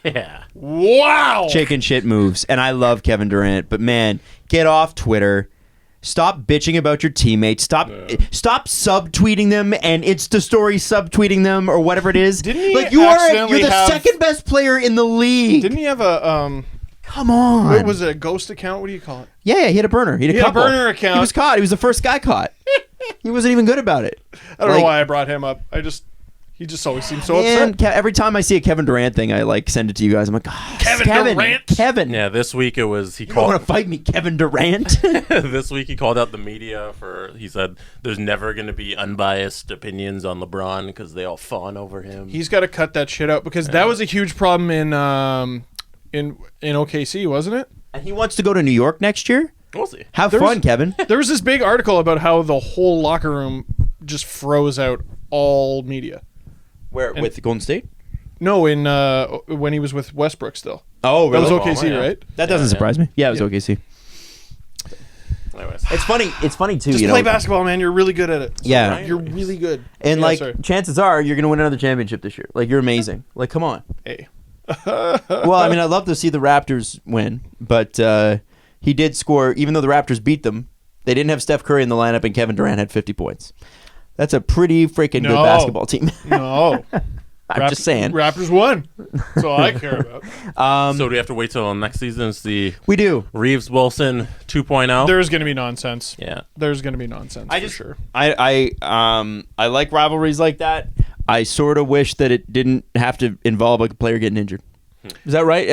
Yeah. Wow. Chicken shit moves. And I love Kevin Durant. But man, get off Twitter. Stop bitching about your teammates. Stop subtweeting them and Insta story subtweeting them or whatever it is. Didn't he like you're accidentally the have- second best player in the league. Didn't he have a Come on. what was it, a ghost account? What do you call it? Yeah, he had a burner. He had a He had a couple. burner account. He was caught. He was the first guy caught. He wasn't even good about it. I don't know why I brought him up. He just always seems so upset. Every time I see a Kevin Durant thing, I like send it to you guys. I'm like, oh, Kevin Durant? Kevin. Yeah, this week it was he You don't want called to fight me, Kevin Durant? this week he called out the media he said there's never going to be unbiased opinions on LeBron because they all fawn over him. He's got to cut that shit out because that was a huge problem in OKC, wasn't it? And he wants to go to New York next year? We'll see. Have There fun, was- Kevin. There was this big article about how the whole locker room just froze out all media. Where with Golden State? No, when he was with Westbrook still. Oh, That was really? OKC, yeah. right? That doesn't surprise me. Yeah, it was Yeah. OKC. Anyways. It's funny. It's funny too. Just you play know, basketball, man. You're really good at it. Yeah. You're really good. and Yeah, like sorry. chances are you're gonna win another championship this year. Like you're amazing. Like come on. Hey. Well, I mean, I'd love to see the Raptors win, but he did score. Even though the Raptors beat them, they didn't have Steph Curry in the lineup, and Kevin Durant had 50 points. That's a pretty freaking good No. basketball team. No. I'm just saying. Raptors won. That's all I care about. So do we have to wait till next season to see We do. Reeves Wilson 2.0? There's going to be nonsense. Yeah. There's going to be nonsense for sure. I like rivalries like that. I sort of wish that it didn't have to involve a player getting injured. Is that right?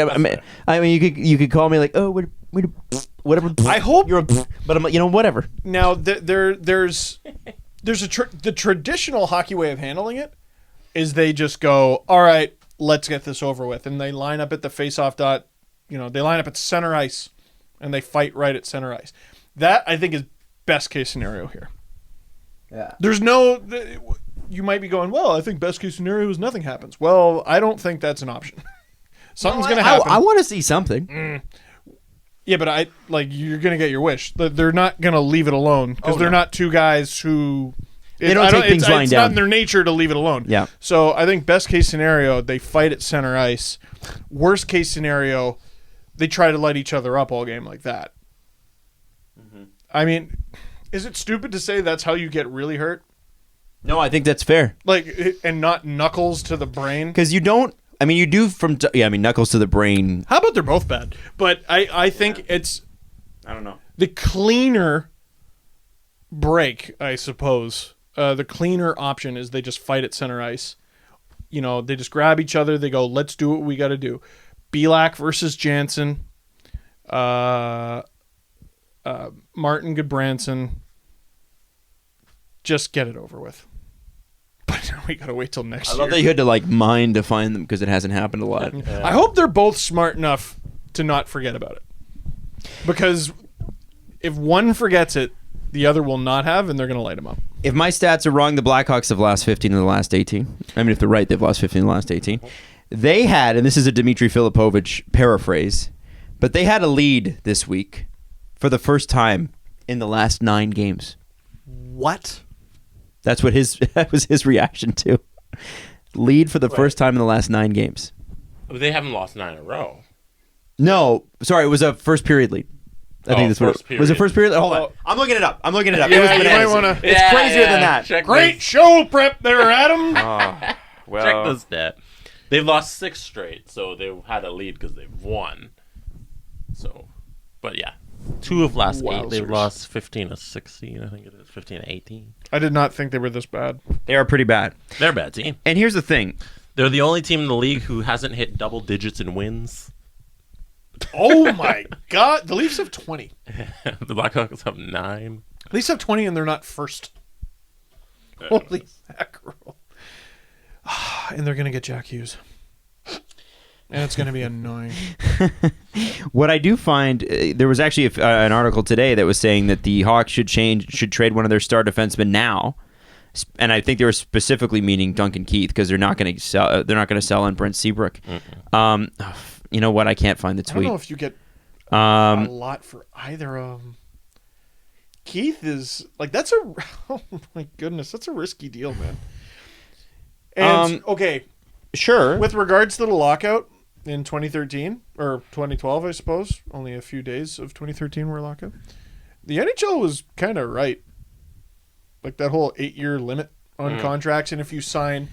I mean, you could call me like, oh, whatever. I hope you're, but I'm like, whatever. Now there's the traditional hockey way of handling it is they just go, all right, let's get this over with, and they line up at the face-off dot. They line up at center ice, and they fight right at center ice. That I think is best case scenario here. Yeah. There's no. You might be going, well, I think best case scenario is nothing happens. Well, I don't think that's an option. Something's going to happen. I want to see something. Yeah, but you're going to get your wish. They're not going to leave it alone because they're not two guys who. They don't take things lying It's down. not in their nature to leave it alone. Yeah. So I think best case scenario, they fight at center ice. Worst case scenario, they try to light each other up all game like that. Mm-hmm. I mean, is it stupid to say that's how you get really hurt? No, I think that's fair. And not knuckles to the brain? Because you don't. I mean, you do knuckles to the brain. How about they're both bad? But I think it's I don't know. the cleaner break, I suppose. The cleaner option is they just fight at center ice. They just grab each other. They go, let's do what we got to do. Belak versus Jansen. Martin Goodbranson. Just get it over with. But we got to wait till next I year. love that you had to mine to find them because it hasn't happened a lot. I hope they're both smart enough to not forget about it. Because if one forgets it, the other will not have, and they're going to light them up. If my stats are wrong, the Blackhawks have lost 15 in the last 18. I mean, if they're right, they've lost 15 in the last 18. They had, and this is a Dmitry Filipovich paraphrase, But they had a lead this week for the first time in the last 9 games. What? That was his reaction to. Lead for the first time in the last 9 games. They haven't lost 9 in a row. No, sorry, it was a first period lead. I think that's what it was. A first period. Hold on, I'm looking it up. It was you bananas. might want to. It's crazier than that. Great show prep there, Adam. Check the stat. They've lost 6 straight, so they had a lead because they've won. So, but yeah, 2 of last 8. They've lost 15 of 16. I think it is 15 of 18. I did not think they were this bad. They are pretty bad. They're a bad team. And here's the thing: they're the only team in the league who hasn't hit double digits in wins. Oh my God! The Leafs have 20. The Blackhawks have 9. The Leafs have 20, and they're not first. Holy mackerel! And they're gonna get Jack Hughes, and it's gonna be annoying. What I do find, there was actually an article today that was saying that the Hawks should trade one of their star defensemen now, and I think they were specifically meaning Duncan Keith because they're not going to sell. They're not going to sell on Brent Seabrook. You know what? I can't find the tweet. I don't know if you get a lot for either of them. Keith is like oh my goodness, that's a risky deal, man. And okay, sure. With regards to the lockout in 2013 or 2012, I suppose, only a few days of 2013 were lockout. The NHL was kind of right. Like that whole 8-year limit on contracts, and if you sign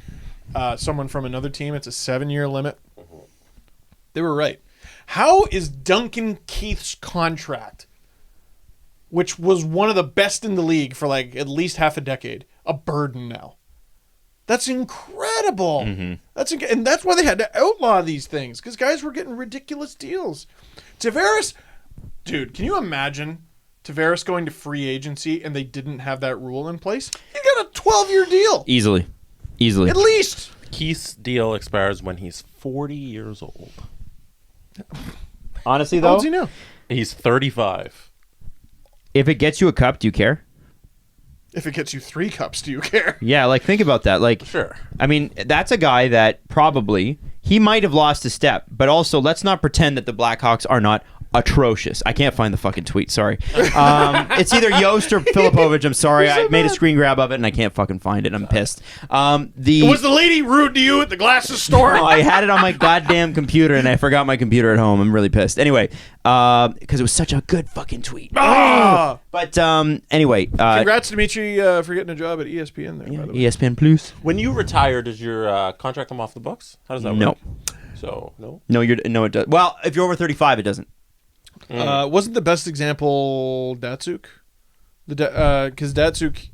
someone from another team, it's a 7-year limit. They were right. How is Duncan Keith's contract, which was one of the best in the league for like at least half a decade, a burden now? That's incredible. And that's why they had to outlaw these things, because guys were getting ridiculous deals. Tavares, dude, can you imagine Tavares going to free agency and they didn't have that rule in place? He got a 12-year deal. Easily. At least. Keith's deal expires when he's 40 years old. Honestly, How though, old's he now? He's 35. if it gets you a cup, do you care? If it gets you 3 cups, do you care? Yeah, like think about that. Like, Sure. I mean, that's a guy that probably he might have lost a step, but also let's not pretend that the Blackhawks are not atrocious. I can't find the fucking tweet. Sorry. It's either Yost or Filipovich. I'm sorry. I made a screen grab of it and I can't fucking find it. I'm pissed. Was the lady rude to you at the glasses store? No, I had it on my goddamn computer and I forgot my computer at home. I'm really pissed. Anyway, because it was such a good fucking tweet. But anyway, Congrats, Dimitri, for getting a job at ESPN there. By the way. ESPN Plus. When you retire, does your contract come off the books? How does that No. work? So, no? No, it does. Well, if you're over 35, it doesn't. Wasn't the best example Datsuk? Because Datsuk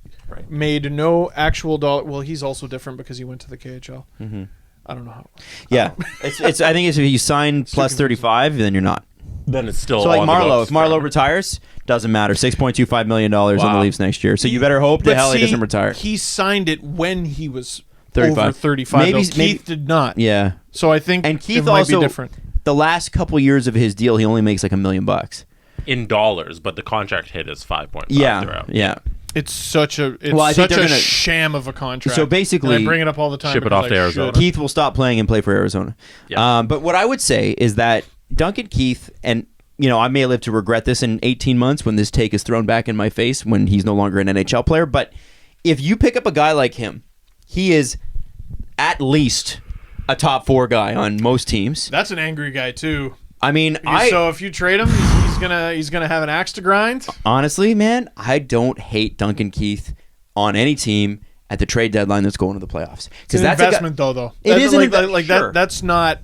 made no actual dollar. Well, he's also different because he went to the KHL. I don't know how. Yeah, it's. I think it's if you sign plus 35, then you're not. Then it's still So like on the Marlowe, books if Marlowe forever. retires, doesn't matter. $6.25 million on the Wow. Leafs next year. So you better hope the hell he doesn't retire. He signed it when he was 35. over 35. Maybe- Keith maybe- did not. Yeah, So I think and Keith it might also be different. the last couple years of his deal, he only makes like $1 million. in dollars, but the contract hit is 5.5 Yeah, throughout. yeah. It's such a Well, I think such they're a gonna- sham of a contract. So basically- and I bring it up all the time. Ship it because off to I Arizona. should. Keith will stop playing and play for Arizona. Yeah. But what I would say is that Duncan Keith, and I may live to regret this in 18 months when this take is thrown back in my face when he's no longer an NHL player. But if you pick up a guy like him, he is at least a top 4 guy on most teams. That's an angry guy too. I mean, So if you trade him, he's gonna have an axe to grind. honestly, man, I don't hate Duncan Keith on any team at the trade deadline that's going to the playoffs. It's an investment, though. It is an like, inve- like sure. that. That's not.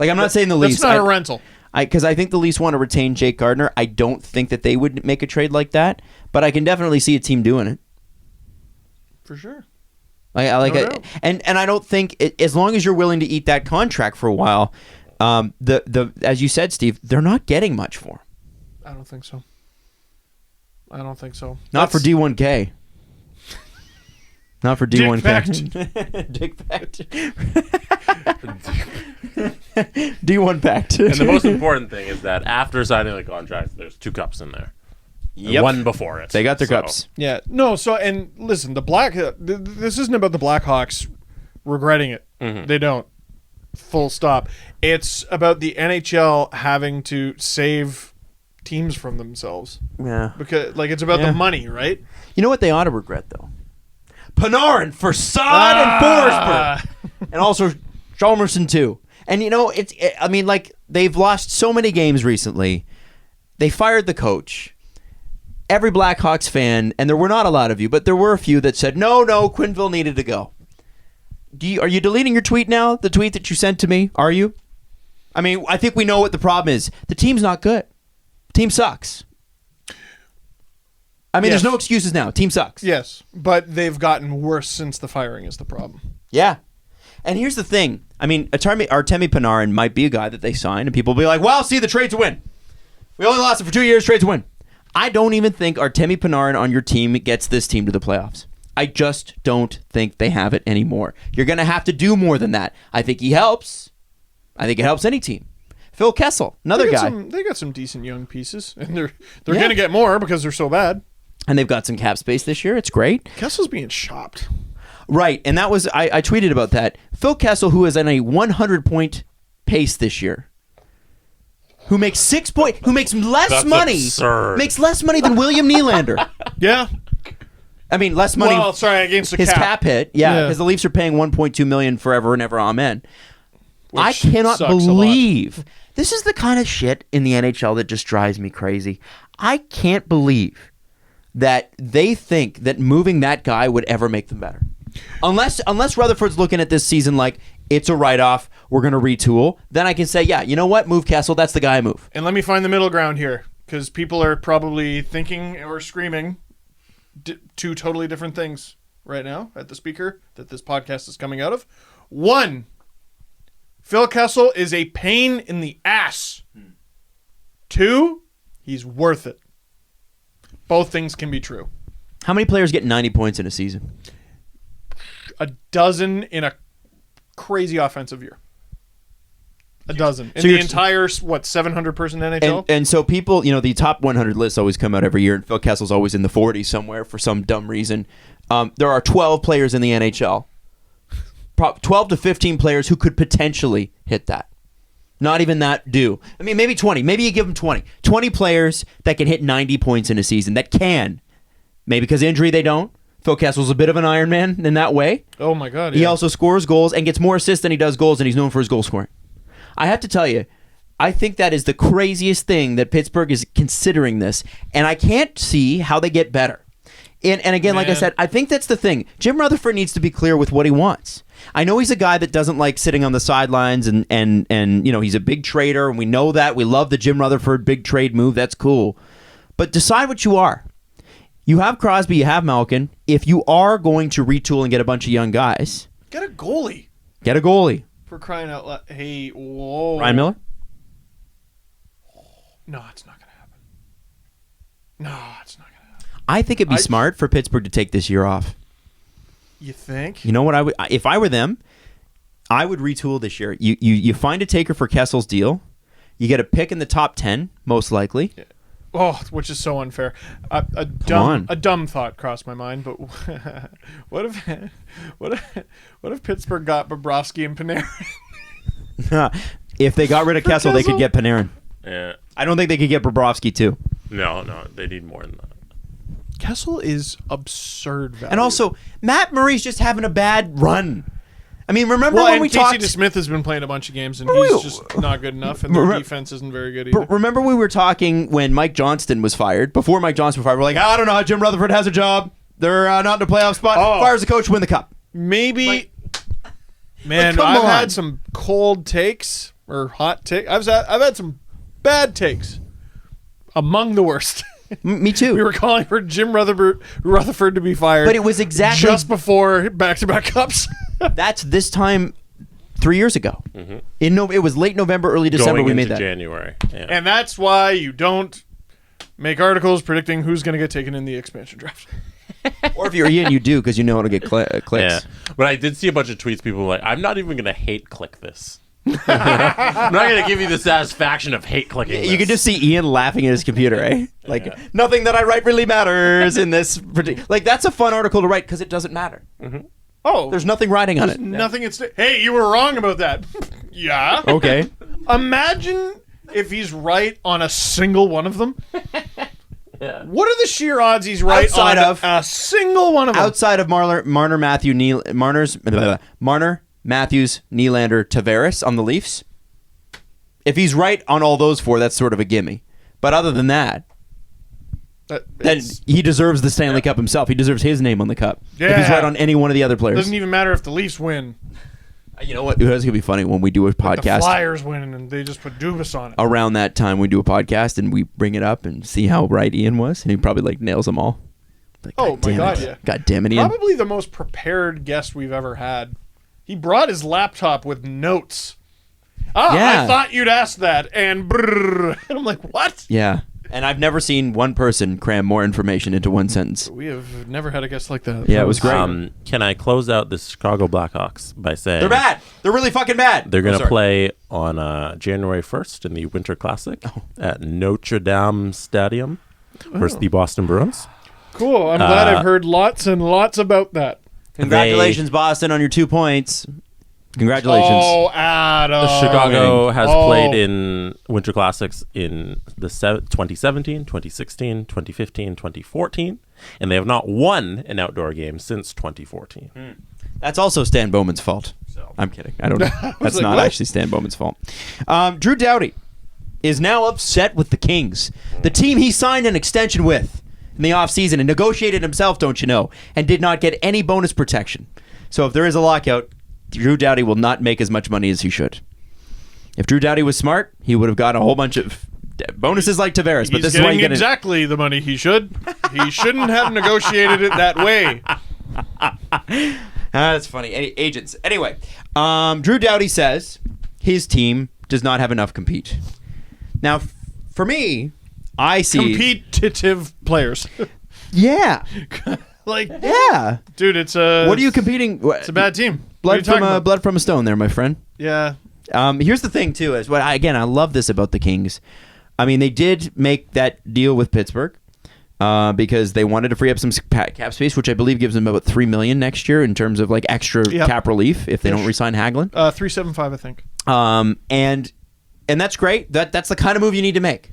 Like, I'm not saying the Leafs. That's not a rental. Because I think the Leafs want to retain Jake Gardiner. I don't think that they would make a trade like that, but I can definitely see a team doing it. For sure. I like No it, doubt. and I don't think as long as you're willing to eat that contract for a while, the as you said, Steve, they're not getting much for him. I don't think so. Not for D1K. Not for D1K. Dick pact. D1 pact. And the most important thing is that after signing the contract, there's 2 cups in there. Yep. One before it. They got their So, cups. Yeah. No. So and listen, this isn't about the Blackhawks regretting it. Mm-hmm. They don't. Full stop. It's about the NHL having to save teams from themselves. Yeah. Because it's about the money, right? You know what they ought to regret, though? Panarin for Sod and Forsberg. And also Chalmerson, too. And, they've lost so many games recently. They fired the coach. Every Blackhawks fan, and there were not a lot of you, but there were a few that said, no, Quenneville needed to go. Are you deleting your tweet now? The tweet that you sent to me? Are you? I mean, I think we know what the problem is. The team's not good. Team sucks. I mean, Yes. There's no excuses now. Team sucks. Yes, but they've gotten worse since the firing is the problem. Yeah. And here's the thing. I mean, Artemi Panarin might be a guy that they sign, and people will be like, well, see, the trade to win. We only lost it for 2 years, trade to win. I don't even think Artemi Panarin on your team gets this team to the playoffs. I just don't think they have it anymore. You're going to have to do more than that. I think he helps. I think it helps any team. Phil Kessel, another guy. They got some decent young pieces, and they're going to get more because they're so bad. And they've got some cap space this year. It's great. Kessel's being shopped. Right, and that was I tweeted about that. Phil Kessel, who is on a 100-point pace this year, who makes who makes less That's money, absurd. makes less money than William Nylander. Yeah. I mean, less money. Well, sorry, against the his cap hit, Yeah. because the Leafs are paying $1.2 million forever and ever. Amen. I Which cannot sucks a lot. believe this is the kind of shit in the NHL that just drives me crazy. I can't believe that they think that moving that guy would ever make them better. Unless Rutherford's looking at this season like it's a write-off, we're going to retool, then I can say, yeah, you know what? Move Kessel. That's the guy I move. And let me find the middle ground here, because people are probably thinking or screaming two totally different things right now at the speaker that this podcast is coming out of. One, Phil Kessel is a pain in the ass. Two, he's worth it. Both things can be true. How many players get 90 points in a season? A dozen in a crazy offensive year. A dozen. In So the you're- entire, 700-person NHL? And so people, the top 100 lists always come out every year, and Phil Kessel's always in the 40s somewhere for some dumb reason. There are 12 players in the NHL. 12 to 15 players who could potentially hit that. Not even that do. I mean, maybe 20. Maybe you give them 20. 20 players that can hit 90 points in a season. That can. Maybe because of injury they don't. Phil Kessel's a bit of an Iron Man in that way. Oh, my God. He yeah. also scores goals and gets more assists than he does goals, and he's known for his goal scoring. I have to tell you, I think that is the craziest thing that Pittsburgh is considering this, and I can't see how they get better. And again, like I said, I think that's the thing. Jim Rutherford needs to be clear with what he wants. I know he's a guy that doesn't like sitting on the sidelines, and he's a big trader, and we know that. We love the Jim Rutherford big trade move. That's cool. But decide what you are. You have Crosby, you have Malkin. If you are going to retool and get a bunch of young guys, Get a goalie. get a goalie. For crying out loud. Hey, whoa. Ryan Miller? No, it's not going to happen. No, it's not going to happen. I think it'd be smart for Pittsburgh to take this year off. You think? You know what? If I were them, I would retool this year. You find a taker for Kessel's deal. You get a pick in the top 10, most likely. Oh, which is so unfair. A dumb thought crossed my mind, but what if Pittsburgh got Bobrovsky and Panarin? If they got rid of Kessel, they could get Panarin. Yeah. I don't think they could get Bobrovsky too. No, they need more than that. Kessel is absurd value. And also, Matt Murray's just having a bad run. I mean, remember when we Casey talked? DeSmith has been playing a bunch of games, and he's just not good enough, and their defense isn't very good either. Remember we were talking when Mike Johnston was fired? Before Mike Johnston was fired, we're like, I don't know how Jim Rutherford has a job. They're not in a playoff spot. Fires the coach, win the cup. Maybe, man, come I've on. had some cold takes or hot takes. I've had some bad takes, among the worst. Me too. We were calling for Jim Rutherford to be fired, But it was exactly just before back-to-back cups. That's this time 3 years ago. Mm-hmm. It was late November, early December. Going we into made that. January. Yeah. And that's why you don't make articles predicting who's going to get taken in the expansion draft. Or if you're Ian, you do because you know how to get clicks. Yeah. But I did see a bunch of tweets. People were like, I'm not even going to hate click this. I'm not going to give you the satisfaction of hate clicking this. You can just see Ian laughing at his computer, eh? Like, nothing that I write really matters in this. Like, that's a fun article to write because it doesn't matter. Oh, There's nothing writing on it. nothing. Hey, you were wrong about that. Yeah. Okay. Imagine if he's right on a single one of them. Yeah. What are the sheer odds he's right Outside on of- a single one of them? Outside of Marner, Matthews, Nylander, Tavares on the Leafs, if he's right on all those four, that's sort of a gimme. But other than that, then he deserves the Stanley Cup himself. He deserves his name on the cup. Yeah. If he's right on any one of the other players. Doesn't even matter if the Leafs win. You know what? That's going to be funny when we do a The podcast. Flyers win and they just put Dubas on it. Around that time, we do a podcast and we bring it up and see how right Ian was. And he probably like nails them all. Like, Oh, my damn God, it. yeah. God damn it, Ian. Probably the most prepared guest we've ever had. He brought his laptop with notes. Yeah. I thought you'd ask that. And brrr. And I'm like, what? Yeah. And I've never seen one person cram more information into one sentence. We have never had a guest like that. Yeah, it was great. Can I close out the Chicago Blackhawks by saying They're bad. They're really fucking bad. they're going to sorry. play on January 1st in the Winter Classic at Notre Dame Stadium versus the Boston Bruins. Cool. I'm glad I've heard lots and lots about that. Congratulations, Boston, on your 2 points. Congratulations. Oh, Adam. Chicago has Oh. played in Winter Classics in the 2017, 2016, 2015, 2014, and they have not won an outdoor game since 2014. That's also Stan Bowman's fault. I'm kidding. I don't know. That's like, not what? actually Stan Bowman's fault. Drew Doughty is now upset with the Kings, the team he signed an extension with in the offseason and negotiated himself, don't you know, and did not get any bonus protection. So if there is a lockout, Drew Doughty will not make as much money as he should. If Drew Doughty was smart, he would have got a whole bunch of bonuses like Tavares. But He's this is why getting you get exactly the money he should. He shouldn't have negotiated it that way. That's funny. Agents. Anyway, Drew Doughty says his team does not have enough compete. Now, for me, I see Competitive players. Yeah, Like, yeah. dude, it's a... What are you competing? It's a bad team. What are you Blood from talking about? blood from a stone, there, my friend. Yeah. Here's the thing, too, is I love this about the Kings. I mean, they did make that deal with Pittsburgh because they wanted to free up some cap space, which I believe gives them about $3 million next year in terms of like extra cap relief if they don't re-sign Hagelin. 375, I think. And that's great. That's the kind of move you need to make.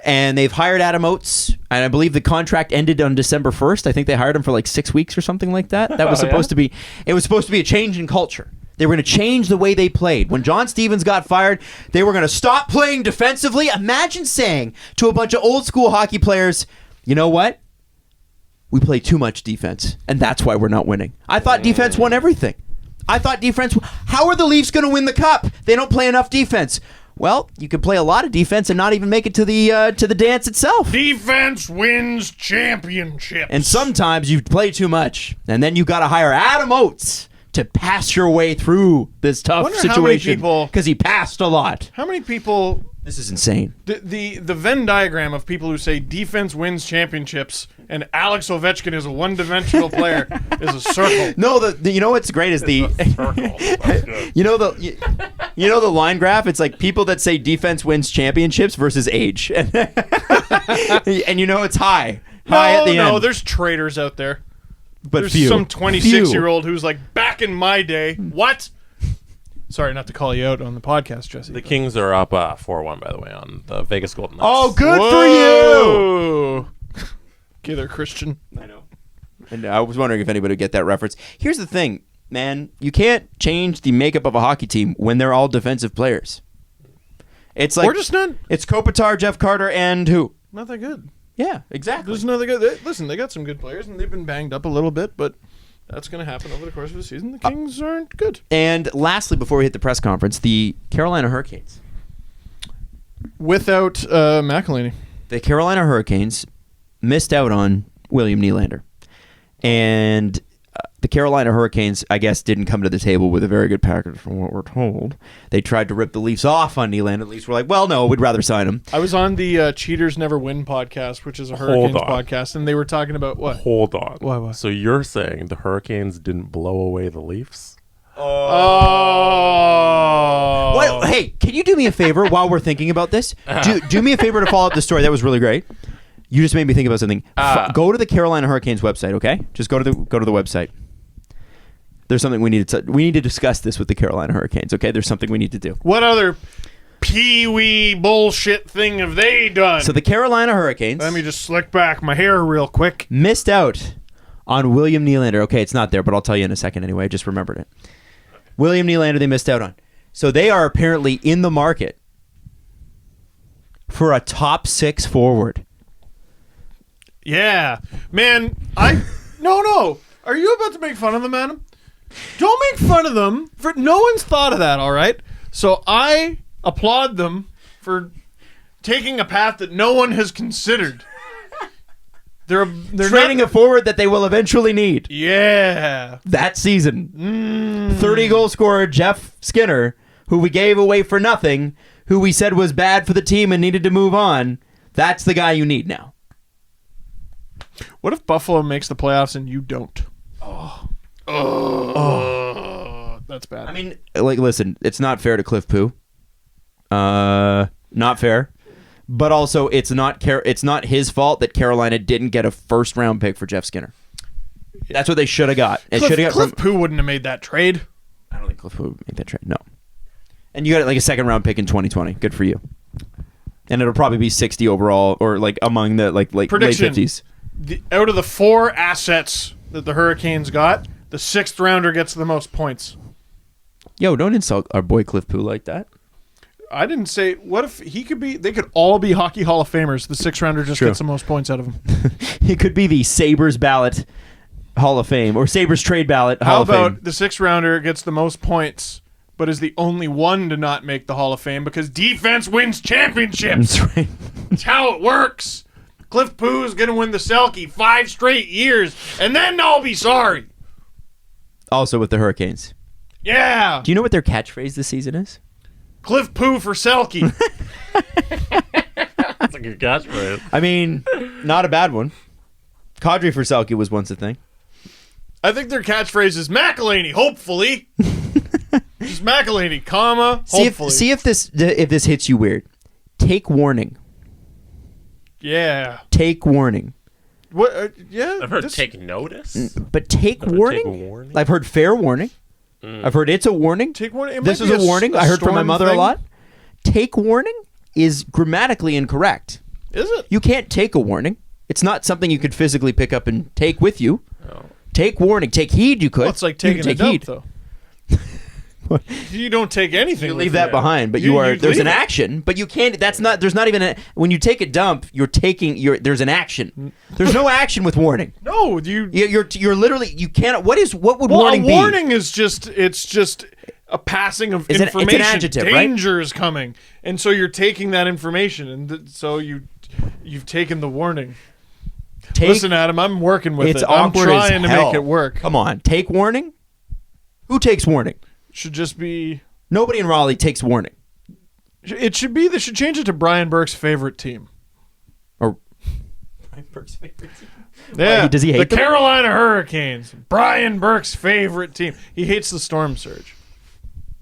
And they've hired Adam Oates, and I believe the contract ended on December 1st. I think they hired him for like 6 weeks or something like that. That was supposed to be. It was supposed to be a change in culture. They were going to change the way they played. When John Stevens got fired, they were going to stop playing defensively. Imagine saying to a bunch of old school hockey players, you know what? We play too much defense, and that's why we're not winning. I thought defense won everything. I thought defense... How are the Leafs going to win the cup? They don't play enough defense. Well, you could play a lot of defense and not even make it to the dance itself. Defense wins championships. And sometimes you play too much, and then you got to hire Adam Oates to pass your way through this tough Wonder how many situation people- because he passed a lot. How many people... This is insane. The Venn diagram of people who say defense wins championships and Alex Ovechkin is a one-dimensional player is a circle. No, you know what's great is the you know the line graph. It's like people that say defense wins championships versus age, and you know it's high at the end. There's traitors out there. But There's few. some 26-year-old who's like, back in my day, what? Sorry, not to call you out on the podcast, Jesse. The Kings are up 4-1, by the way, on the Vegas Golden Knights. Oh, good for you. you! Okay, there, Christian. I know. And I was wondering if anybody would get that reference. Here's the thing, man. You can't change the makeup of a hockey team when they're all defensive players. It's like We're just not It's Kopitar, Jeff Carter, and who? not that good. Yeah, exactly. There's another good. Listen, they got some good players, and they've been banged up a little bit, but that's going to happen over the course of the season. The Kings aren't good. And lastly, before we hit the press conference, the Carolina Hurricanes. Without McElhinney. The Carolina Hurricanes missed out on William Nylander. And the Carolina Hurricanes, I guess, didn't come to the table with a very good package from what we're told. They tried to rip the Leafs off on Nylander. The Leafs were like, well, no, we'd rather sign him. I was on the Cheaters Never Win podcast, which is a Hurricanes podcast, and they were talking about what? Hold on. Why? So you're saying the Hurricanes didn't blow away the Leafs? Oh. What? Hey, can you do me a favor while we're thinking about this? Do me a favor to follow up the story. That was really great. You just made me think about something. Go to the Carolina Hurricanes website, okay? Just go to the website. There's something we need to discuss this with the Carolina Hurricanes. Okay, there's something we need to do. What other pee-wee bullshit thing have they done? So the Carolina Hurricanes. Let me just slick back my hair real quick. Missed out on William Nylander. Okay, it's not there, but I'll tell you in a second anyway. I just remembered it. William Nylander, they missed out on. So they are apparently in the market for a top 6 forward. Yeah. Man, No. Are you about to make fun of them, Adam? Don't make fun of them. No one's thought of that, all right? So I applaud them for taking a path that no one has considered. They're Training a forward that they will eventually need. Yeah. That season. 30 goal scorer Jeff Skinner, who we gave away for nothing, who we said was bad for the team and needed to move on. That's the guy you need now. What if Buffalo makes the playoffs and you don't? That's bad. I mean, listen, it's not fair to Cliff Poo. Not fair. But also, it's not his fault that Carolina didn't get a first-round pick for Jeff Skinner. That's what they should have got. Cliff Poo wouldn't have made that trade. I don't think Cliff Poo would make that trade. No. And you got a second-round pick in 2020. Good for you. And it'll probably be 60 overall, or among the late Prediction. 50s. Out of the 4 assets that the Hurricanes got, the 6th rounder gets the most points. Yo, don't insult our boy Cliff Poo like that. I didn't say. What if he could be? They could all be Hockey Hall of Famers. The 6th rounder just gets the most points out of him. He could be the Sabres ballot Hall of Fame or Sabres trade ballot Hall of Fame. How about the 6th rounder gets the most points, but is the only one to not make the Hall of Fame because defense wins championships? That's right. That's how it works. Cliff Poo is going to win the Selke 5 straight years, and then I'll be sorry. Also with the Hurricanes. Yeah. Do you know what their catchphrase this season is? Cliff Poo for Selke. That's a good catchphrase. I mean, not a bad one. Kadri for Selke was once a thing. I think their catchphrase is McElhaney, hopefully. Just McElhaney, comma, hopefully. See if this hits you weird. Take warning. Yeah. Take warning. What? Yeah. I've heard take notice. But take warning? Take a warning? I've heard fair warning. I've heard it's a warning. Take warning. This is a warning. I heard from my mother a lot. Take warning is grammatically incorrect. Is it? You can't take a warning. It's not something you could physically pick up and take with you. Oh. Take warning. Take heed, you could. Well, it's like taking a dump, though. You don't take anything. You leave that behind, but there's an action, but you can't. There's not even when you take a dump, there's an action. There's no action with warning. No, you're literally, you can't. What would warning be? A warning is just a passing of information. It's an adjective, Danger is coming, and so you're taking that information, and so you've taken the warning. Listen, Adam, I'm working with it. I'm trying to make it work. Come on, take warning. Who takes warning? Should just be nobody in Raleigh takes warning. It should be. They should change it to Brian Burke's favorite team. Or Brian Burke's favorite team. Yeah. Does he hate the them? Carolina Hurricanes? Brian Burke's favorite team. He hates the Storm Surge.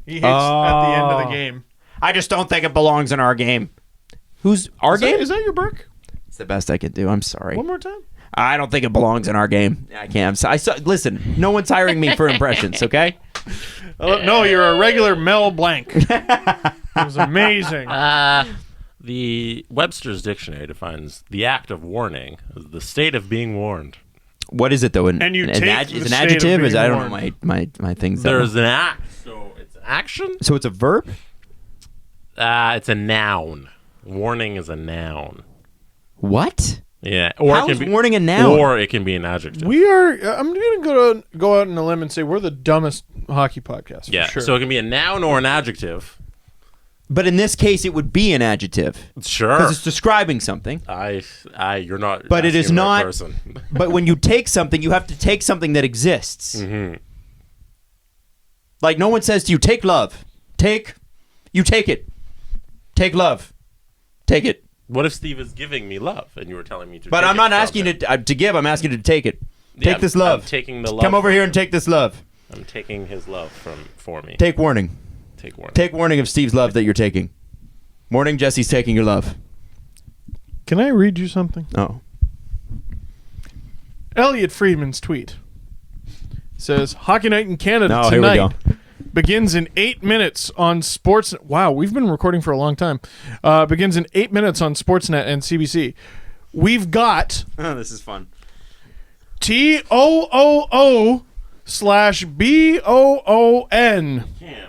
He hates at the end of the game. I just don't think it belongs in our game. Who's our game? Is that your Burke? It's the best I can do. I'm sorry. One more time. I don't think it belongs in our game. I can't. Listen, no one's hiring me for impressions, okay? No, you're a regular Mel Blanc. It was amazing. The Webster's Dictionary defines the act of warning as the state of being warned. What is it, though? And you take the is an state of adjective? being I don't warned. know my things. There's an act, so it's an action? So it's a verb? It's a noun. Warning is a noun. What? Yeah. Or How it can is be, warning a noun? Or it can be an adjective. I'm going to go out on a limb and say we're the dumbest hockey podcast. Yeah. For sure. So it can be a noun or an adjective. But in this case, it would be an adjective. Sure. Because it's describing something. You're not. But it is asking the right not. person. But when you take something, you have to take something that exists. Mm-hmm. Like no one says to you, take love. You take it. Take love. Take it. What if Steve is giving me love and you were telling me to But take I'm not it from asking you him? to give. I'm asking you to take it. Yeah, Take this love. I'm taking the love. Come over here and take this love. I'm taking his love for me. Take warning. Take warning. Take warning of Steve's love that you're taking. Morning, Jesse's taking your love. Can I read you something? Oh. Elliot Friedman's tweet says Hockey Night in Canada No, here we tonight go. begins in 8 minutes on Sports. Wow, we've been recording for a long time. Begins in 8 minutes on Sportsnet and CBC. We've got Oh, this is fun. TOOO/BOON Can't.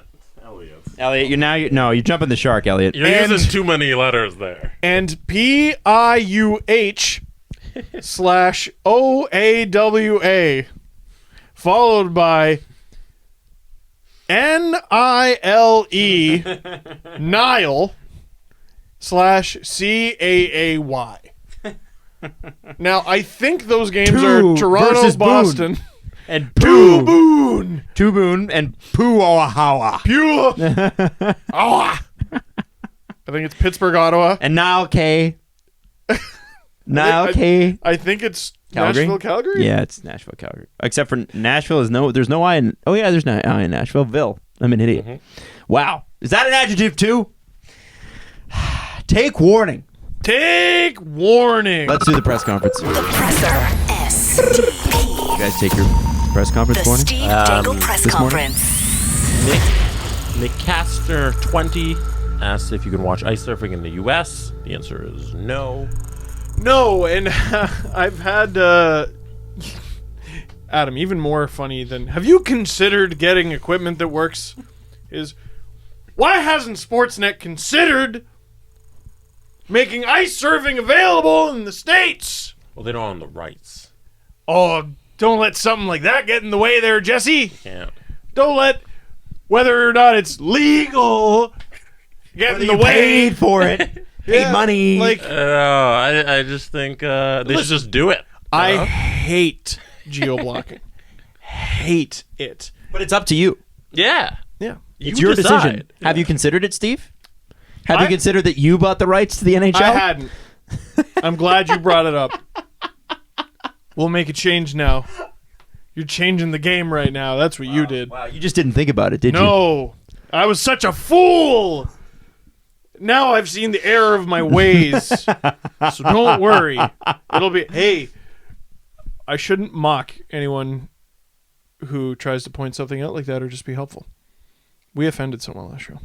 Elliot, you're jumping the shark, Elliot. You're And- using too many letters there. and PIUH/OAWA, followed by NILE Nile/CAAY. Now, I think those games Two are Toronto, versus Boone. Boston. And Boone. Boone and Puoahawa. Pure. I think it's Pittsburgh, Ottawa. And Niall K. Niall K. I think it's Calgary? Nashville, Calgary? Yeah, it's Nashville, Calgary. Except for Nashville, there's no I in. Oh yeah, there's no I in Nashville. Ville. I'm an idiot. Wow, is that an adjective too? Take warning. Take warning. Let's do the press conference. The Presser. SDP. You guys take your press conference The warning. Steve Dangle Press this morning? Conference. Nick Caster 20 asks if you can watch ice surfing in the U.S. The answer is no. No, and I've had Adam, even more funny than have you considered getting equipment that works is why hasn't Sportsnet considered making ice surfing available in the States? Well, they don't own the rights. Oh, don't let something like that get in the way there, Jesse. Can't. Don't let whether or not it's legal get in the You way. paid for it. Paid money. Like I just think they should just do it. I hate geo-blocking. Hate it. But it's up to you. Yeah. Yeah. It's You your decide. decision. Have you considered it, Steve? Have you I- considered that you bought the rights to the NHL? I hadn't. I'm glad you brought it up. We'll make a change now. You're changing the game right now. That's what you did. Wow, you just didn't think about it, did you? No. I was such a fool. Now I've seen the error of my ways. So don't worry. It'll be, hey, I shouldn't mock anyone who tries to point something out like that or just be helpful. We offended someone last show.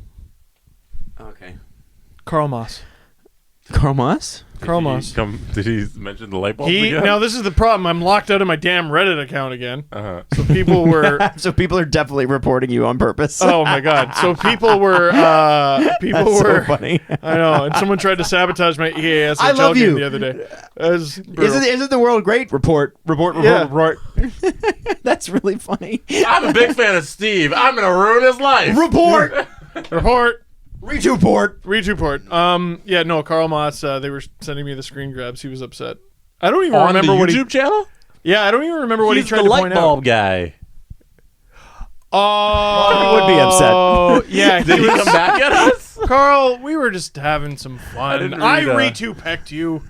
Okay. Carl Moss. Carl Moss? Carl Moss. Did he mention the light bulb again? Now this is the problem. I'm locked out of my damn Reddit account again. Uh-huh. So people were So people are definitely reporting you on purpose. oh my god. So people were That's so funny. I know. And someone tried to sabotage my EASHL I love game you. the other day. It was brutal. Isn't the world great? Report. Yeah. That's really funny. I'm a big fan of Steve. I'm going to ruin his life. Report. Report. Retuport. Yeah, no, Carl Moss, they were sending me the screen grabs. He was upset. I don't even On remember the what YouTube channel? Yeah, I don't even remember what He's he tried the to light point bulb out. guy. Oh, He would be upset. Oh, yeah. Did he come back at us? Carl, we were just having some fun. didn't I read, retupecked you.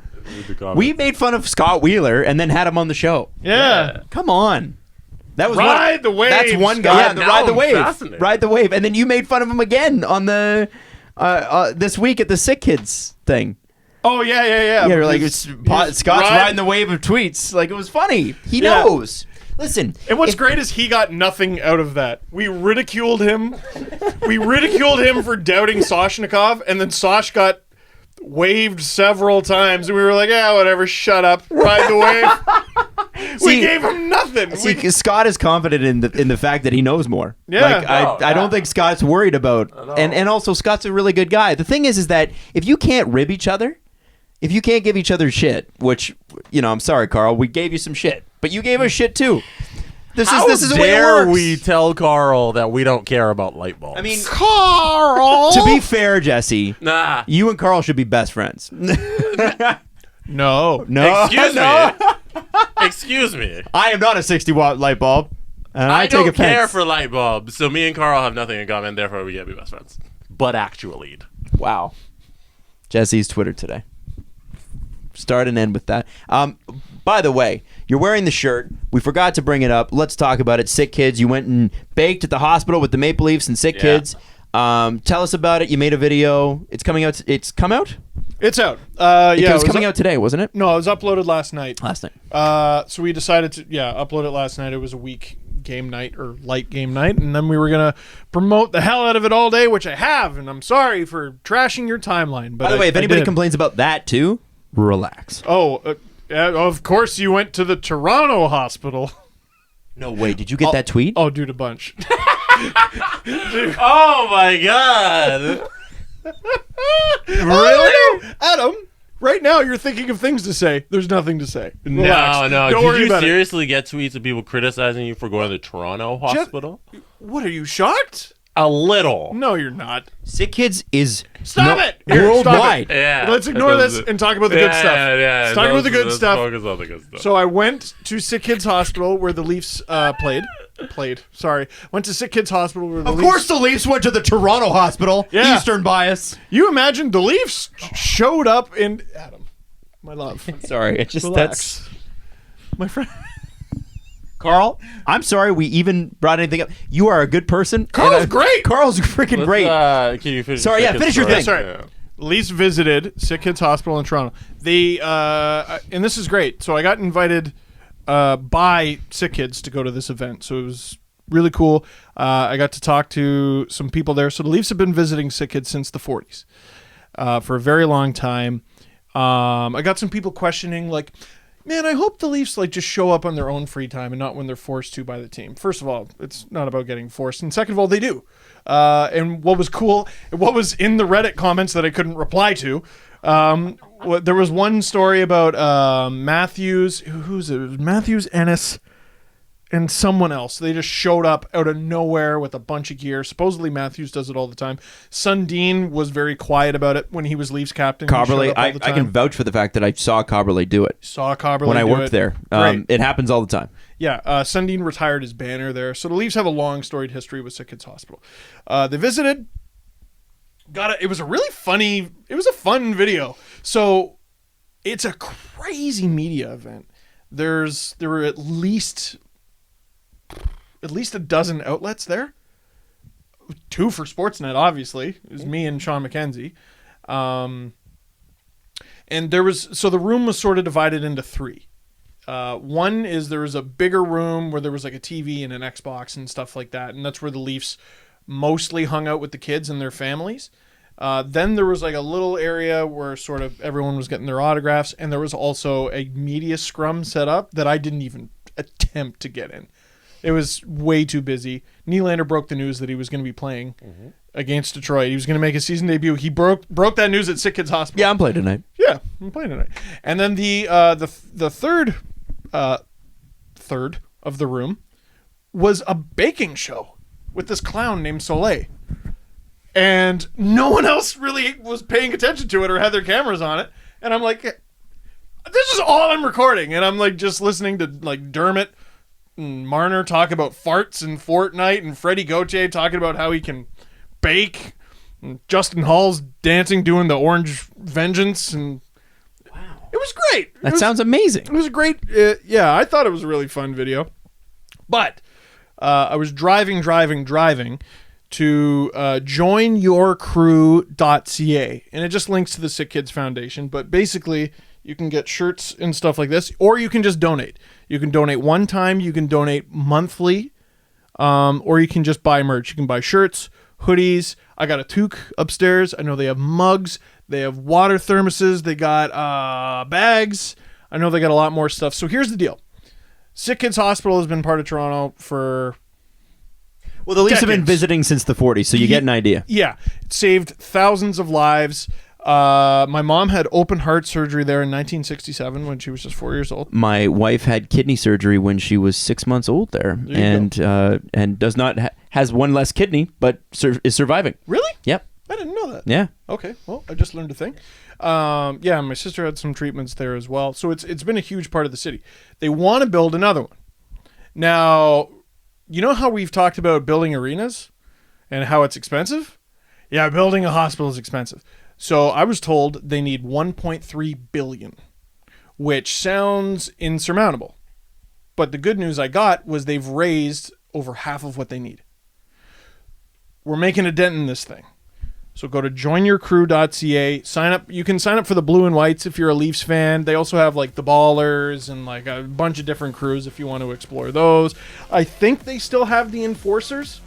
We made fun of Scott Wheeler and then had him on the show. Yeah. Come on. That was Ride the wave, That's one Scott. guy. Yeah, the now ride the I'm wave. fascinated. Ride the wave. And then you made fun of him again on the this week at the Sick Kids thing. Oh, yeah. Yeah, you're like His- Scott's ride- riding the wave of tweets. Like it was funny. He Yeah. knows. Listen. And what's great is he got nothing out of that. We ridiculed him. For doubting Soshnikov, and then Sosh got waved several times, and we were like, yeah, whatever, shut up, ride the wave. We See- gave him nothing. See, Scott is confident in the fact that he knows more. Yeah. Like, I don't think Scott's worried about, and also Scott's a really good guy. The thing is that if you can't rib each other, if you can't give each other shit, which I'm sorry, Carl, we gave you some shit, but you gave us shit too. This is the way it dare works. we tell Carl that we don't care about light bulbs? I mean, Carl. to be fair, Jesse, nah. you and Carl should be best friends. No. No, Excuse no. me. Excuse me. I am not a 60-watt light bulb. And I take don't offense. care for light bulbs, so me and Carl have nothing in common, therefore we can't be best friends. But actually. Wow. Jesse's Twitter today. Start and end with that. By the way, you're wearing the shirt. We forgot to bring it up. Let's talk about it. Sick Kids. You went and baked at the hospital with the Maple Leafs and Sick Yeah. Kids. Tell us about it. You made a video. It's coming out. It's come out? It's out. It Yeah, was coming out today, wasn't it? No, it was uploaded last night. Last night. So we decided to upload it last night. It was a week game night or light game night, and then we were going to promote the hell out of it all day, which I have, and I'm sorry for trashing your timeline. But By the way, if anybody did. complains about that too, relax. Oh, of course you went to the Toronto hospital. No way. Did you get that tweet? Oh, dude, a bunch. Oh my god! Really? Adam, right now you're thinking of things to say. There's nothing to say. Relax. No. Don't Did worry you about it. seriously get tweets of people criticizing you for going to the Toronto hospital? What, are you shocked? A little. No, you're not. Sick Kids is Stop it! Here, worldwide. stop it. Yeah. Let's ignore this and talk about the good stuff. Yeah. Let's talk about the good Let's stuff. Focus on the good stuff. So I went to Sick Kids Hospital where the Leafs played. Sorry. Went to Sick Kids Hospital where the Of Leafs... course, the Leafs went to the Toronto hospital. Yeah. Eastern bias. You imagine the Leafs showed up in... Adam, my love. Sorry, it just Relax. My friend... Carl. I'm sorry we even brought anything up. You are a good person. Carl's great. Carl's freaking great. Can you finish? Sorry, yeah, finish your thing. Sorry. Yeah. Leafs visited Sick Kids Hospital in Toronto. They and this is great. So I got invited by Sick Kids to go to this event. So it was really cool. I got to talk to some people there. So the Leafs have been visiting Sick Kids since the 40s for a very long time. I got some people questioning, like, man, I hope the Leafs like just show up on their own free time and not when they're forced to by the team. First of all, it's not about getting forced, and second of all, they do. And what was cool, what was in the Reddit comments that I couldn't reply to, there was one story about Matthews. Who's it? It was Matthews, Ennis, and someone else. They just showed up out of nowhere with a bunch of gear. Supposedly Matthews does it all the time. Sundin was very quiet about it when he was Leafs captain. He showed Coberly, up all I the time. can vouch for the fact that I saw Coberly do it Saw Coberly when I do worked it. there. Great. It happens all the time. Yeah, Sundin retired his banner there. So the Leafs have a long storied history with Sick Kids Hospital. They visited. It was a really funny. It was a fun video. So it's a crazy media event. There were at least a dozen outlets there. 2 for Sportsnet, obviously. It was me and Sean McKenzie. And the room was sort of divided into 3. One is there was a bigger room where there was like a TV and an Xbox and stuff like that. And that's where the Leafs mostly hung out with the kids and their families. Then there was like a little area where sort of everyone was getting their autographs. And there was also a media scrum set up that I didn't even attempt to get in. It was way too busy. Nylander broke the news that he was going to be playing against Detroit. He was going to make his season debut. He broke that news at Sick Kids Hospital. Yeah, I'm playing tonight. Yeah, I'm playing tonight. And then the third of the room was a baking show with this clown named Soleil. And no one else really was paying attention to it or had their cameras on it. And I'm like, this is all I'm recording. And I'm like just listening to like Dermot and Marner talk about farts and Fortnite, and Freddie Gauthier talking about how he can bake, and Justin Hall's dancing doing the Orange Vengeance, and it was great. That sounds amazing. It was a great, yeah, I thought it was a really fun video. But I was driving to joinyourcrew.ca, and it just links to the Sick Kids Foundation. But basically, you can get shirts and stuff like this, or you can just donate. You can donate one time, you can donate monthly, or you can just buy merch. You can buy shirts, hoodies. I got a toque upstairs. I know they have mugs. They have water thermoses. They got bags. I know they got a lot more stuff. So here's the deal. Sick Kids Hospital has been part of Toronto for... Well, the Leafs have been decades. visiting since the 40s, so you get an idea. Yeah. It saved thousands of lives. My mom had open heart surgery there in 1967 when she was just 4 years old. My wife had kidney surgery when she was 6 months old there, and does not has one less kidney, but is surviving. Really? Yep. I didn't know that. Yeah. Okay. Well, I just learned a thing. Yeah, my sister had some treatments there as well. So it's been a huge part of the city. They want to build another one. Now, you know how we've talked about building arenas and how it's expensive? Yeah, building a hospital is expensive. So I was told they need 1.3 billion, which sounds insurmountable. But the good news I got was they've raised over half of what they need. We're making a dent in this thing. So go to joinyourcrew.ca. Sign up. You can sign up for the Blue and Whites if you're a Leafs fan. They also have like the Ballers and like a bunch of different crews if you want to explore those. I think they still have the Enforcers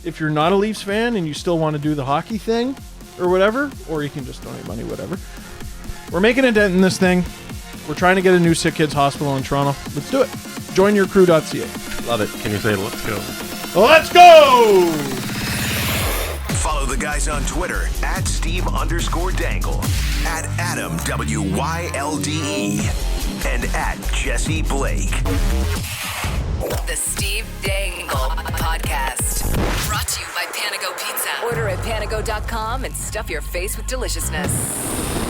if you're not a Leafs fan and you still want to do the hockey thing or whatever, or you can just donate money, whatever. We're making a dent in this thing. We're trying to get a new sick kids hospital in Toronto. Let's do it. Joinyourcrew.ca. Love it. Can you say let's go? Let's go! Follow the guys on Twitter at Steve_Dangle, at Adam WYLDE, and at Jesse Blake. The Steve Dangle Podcast. Brought to you by Panago Pizza. Order at panago.com and stuff your face with deliciousness.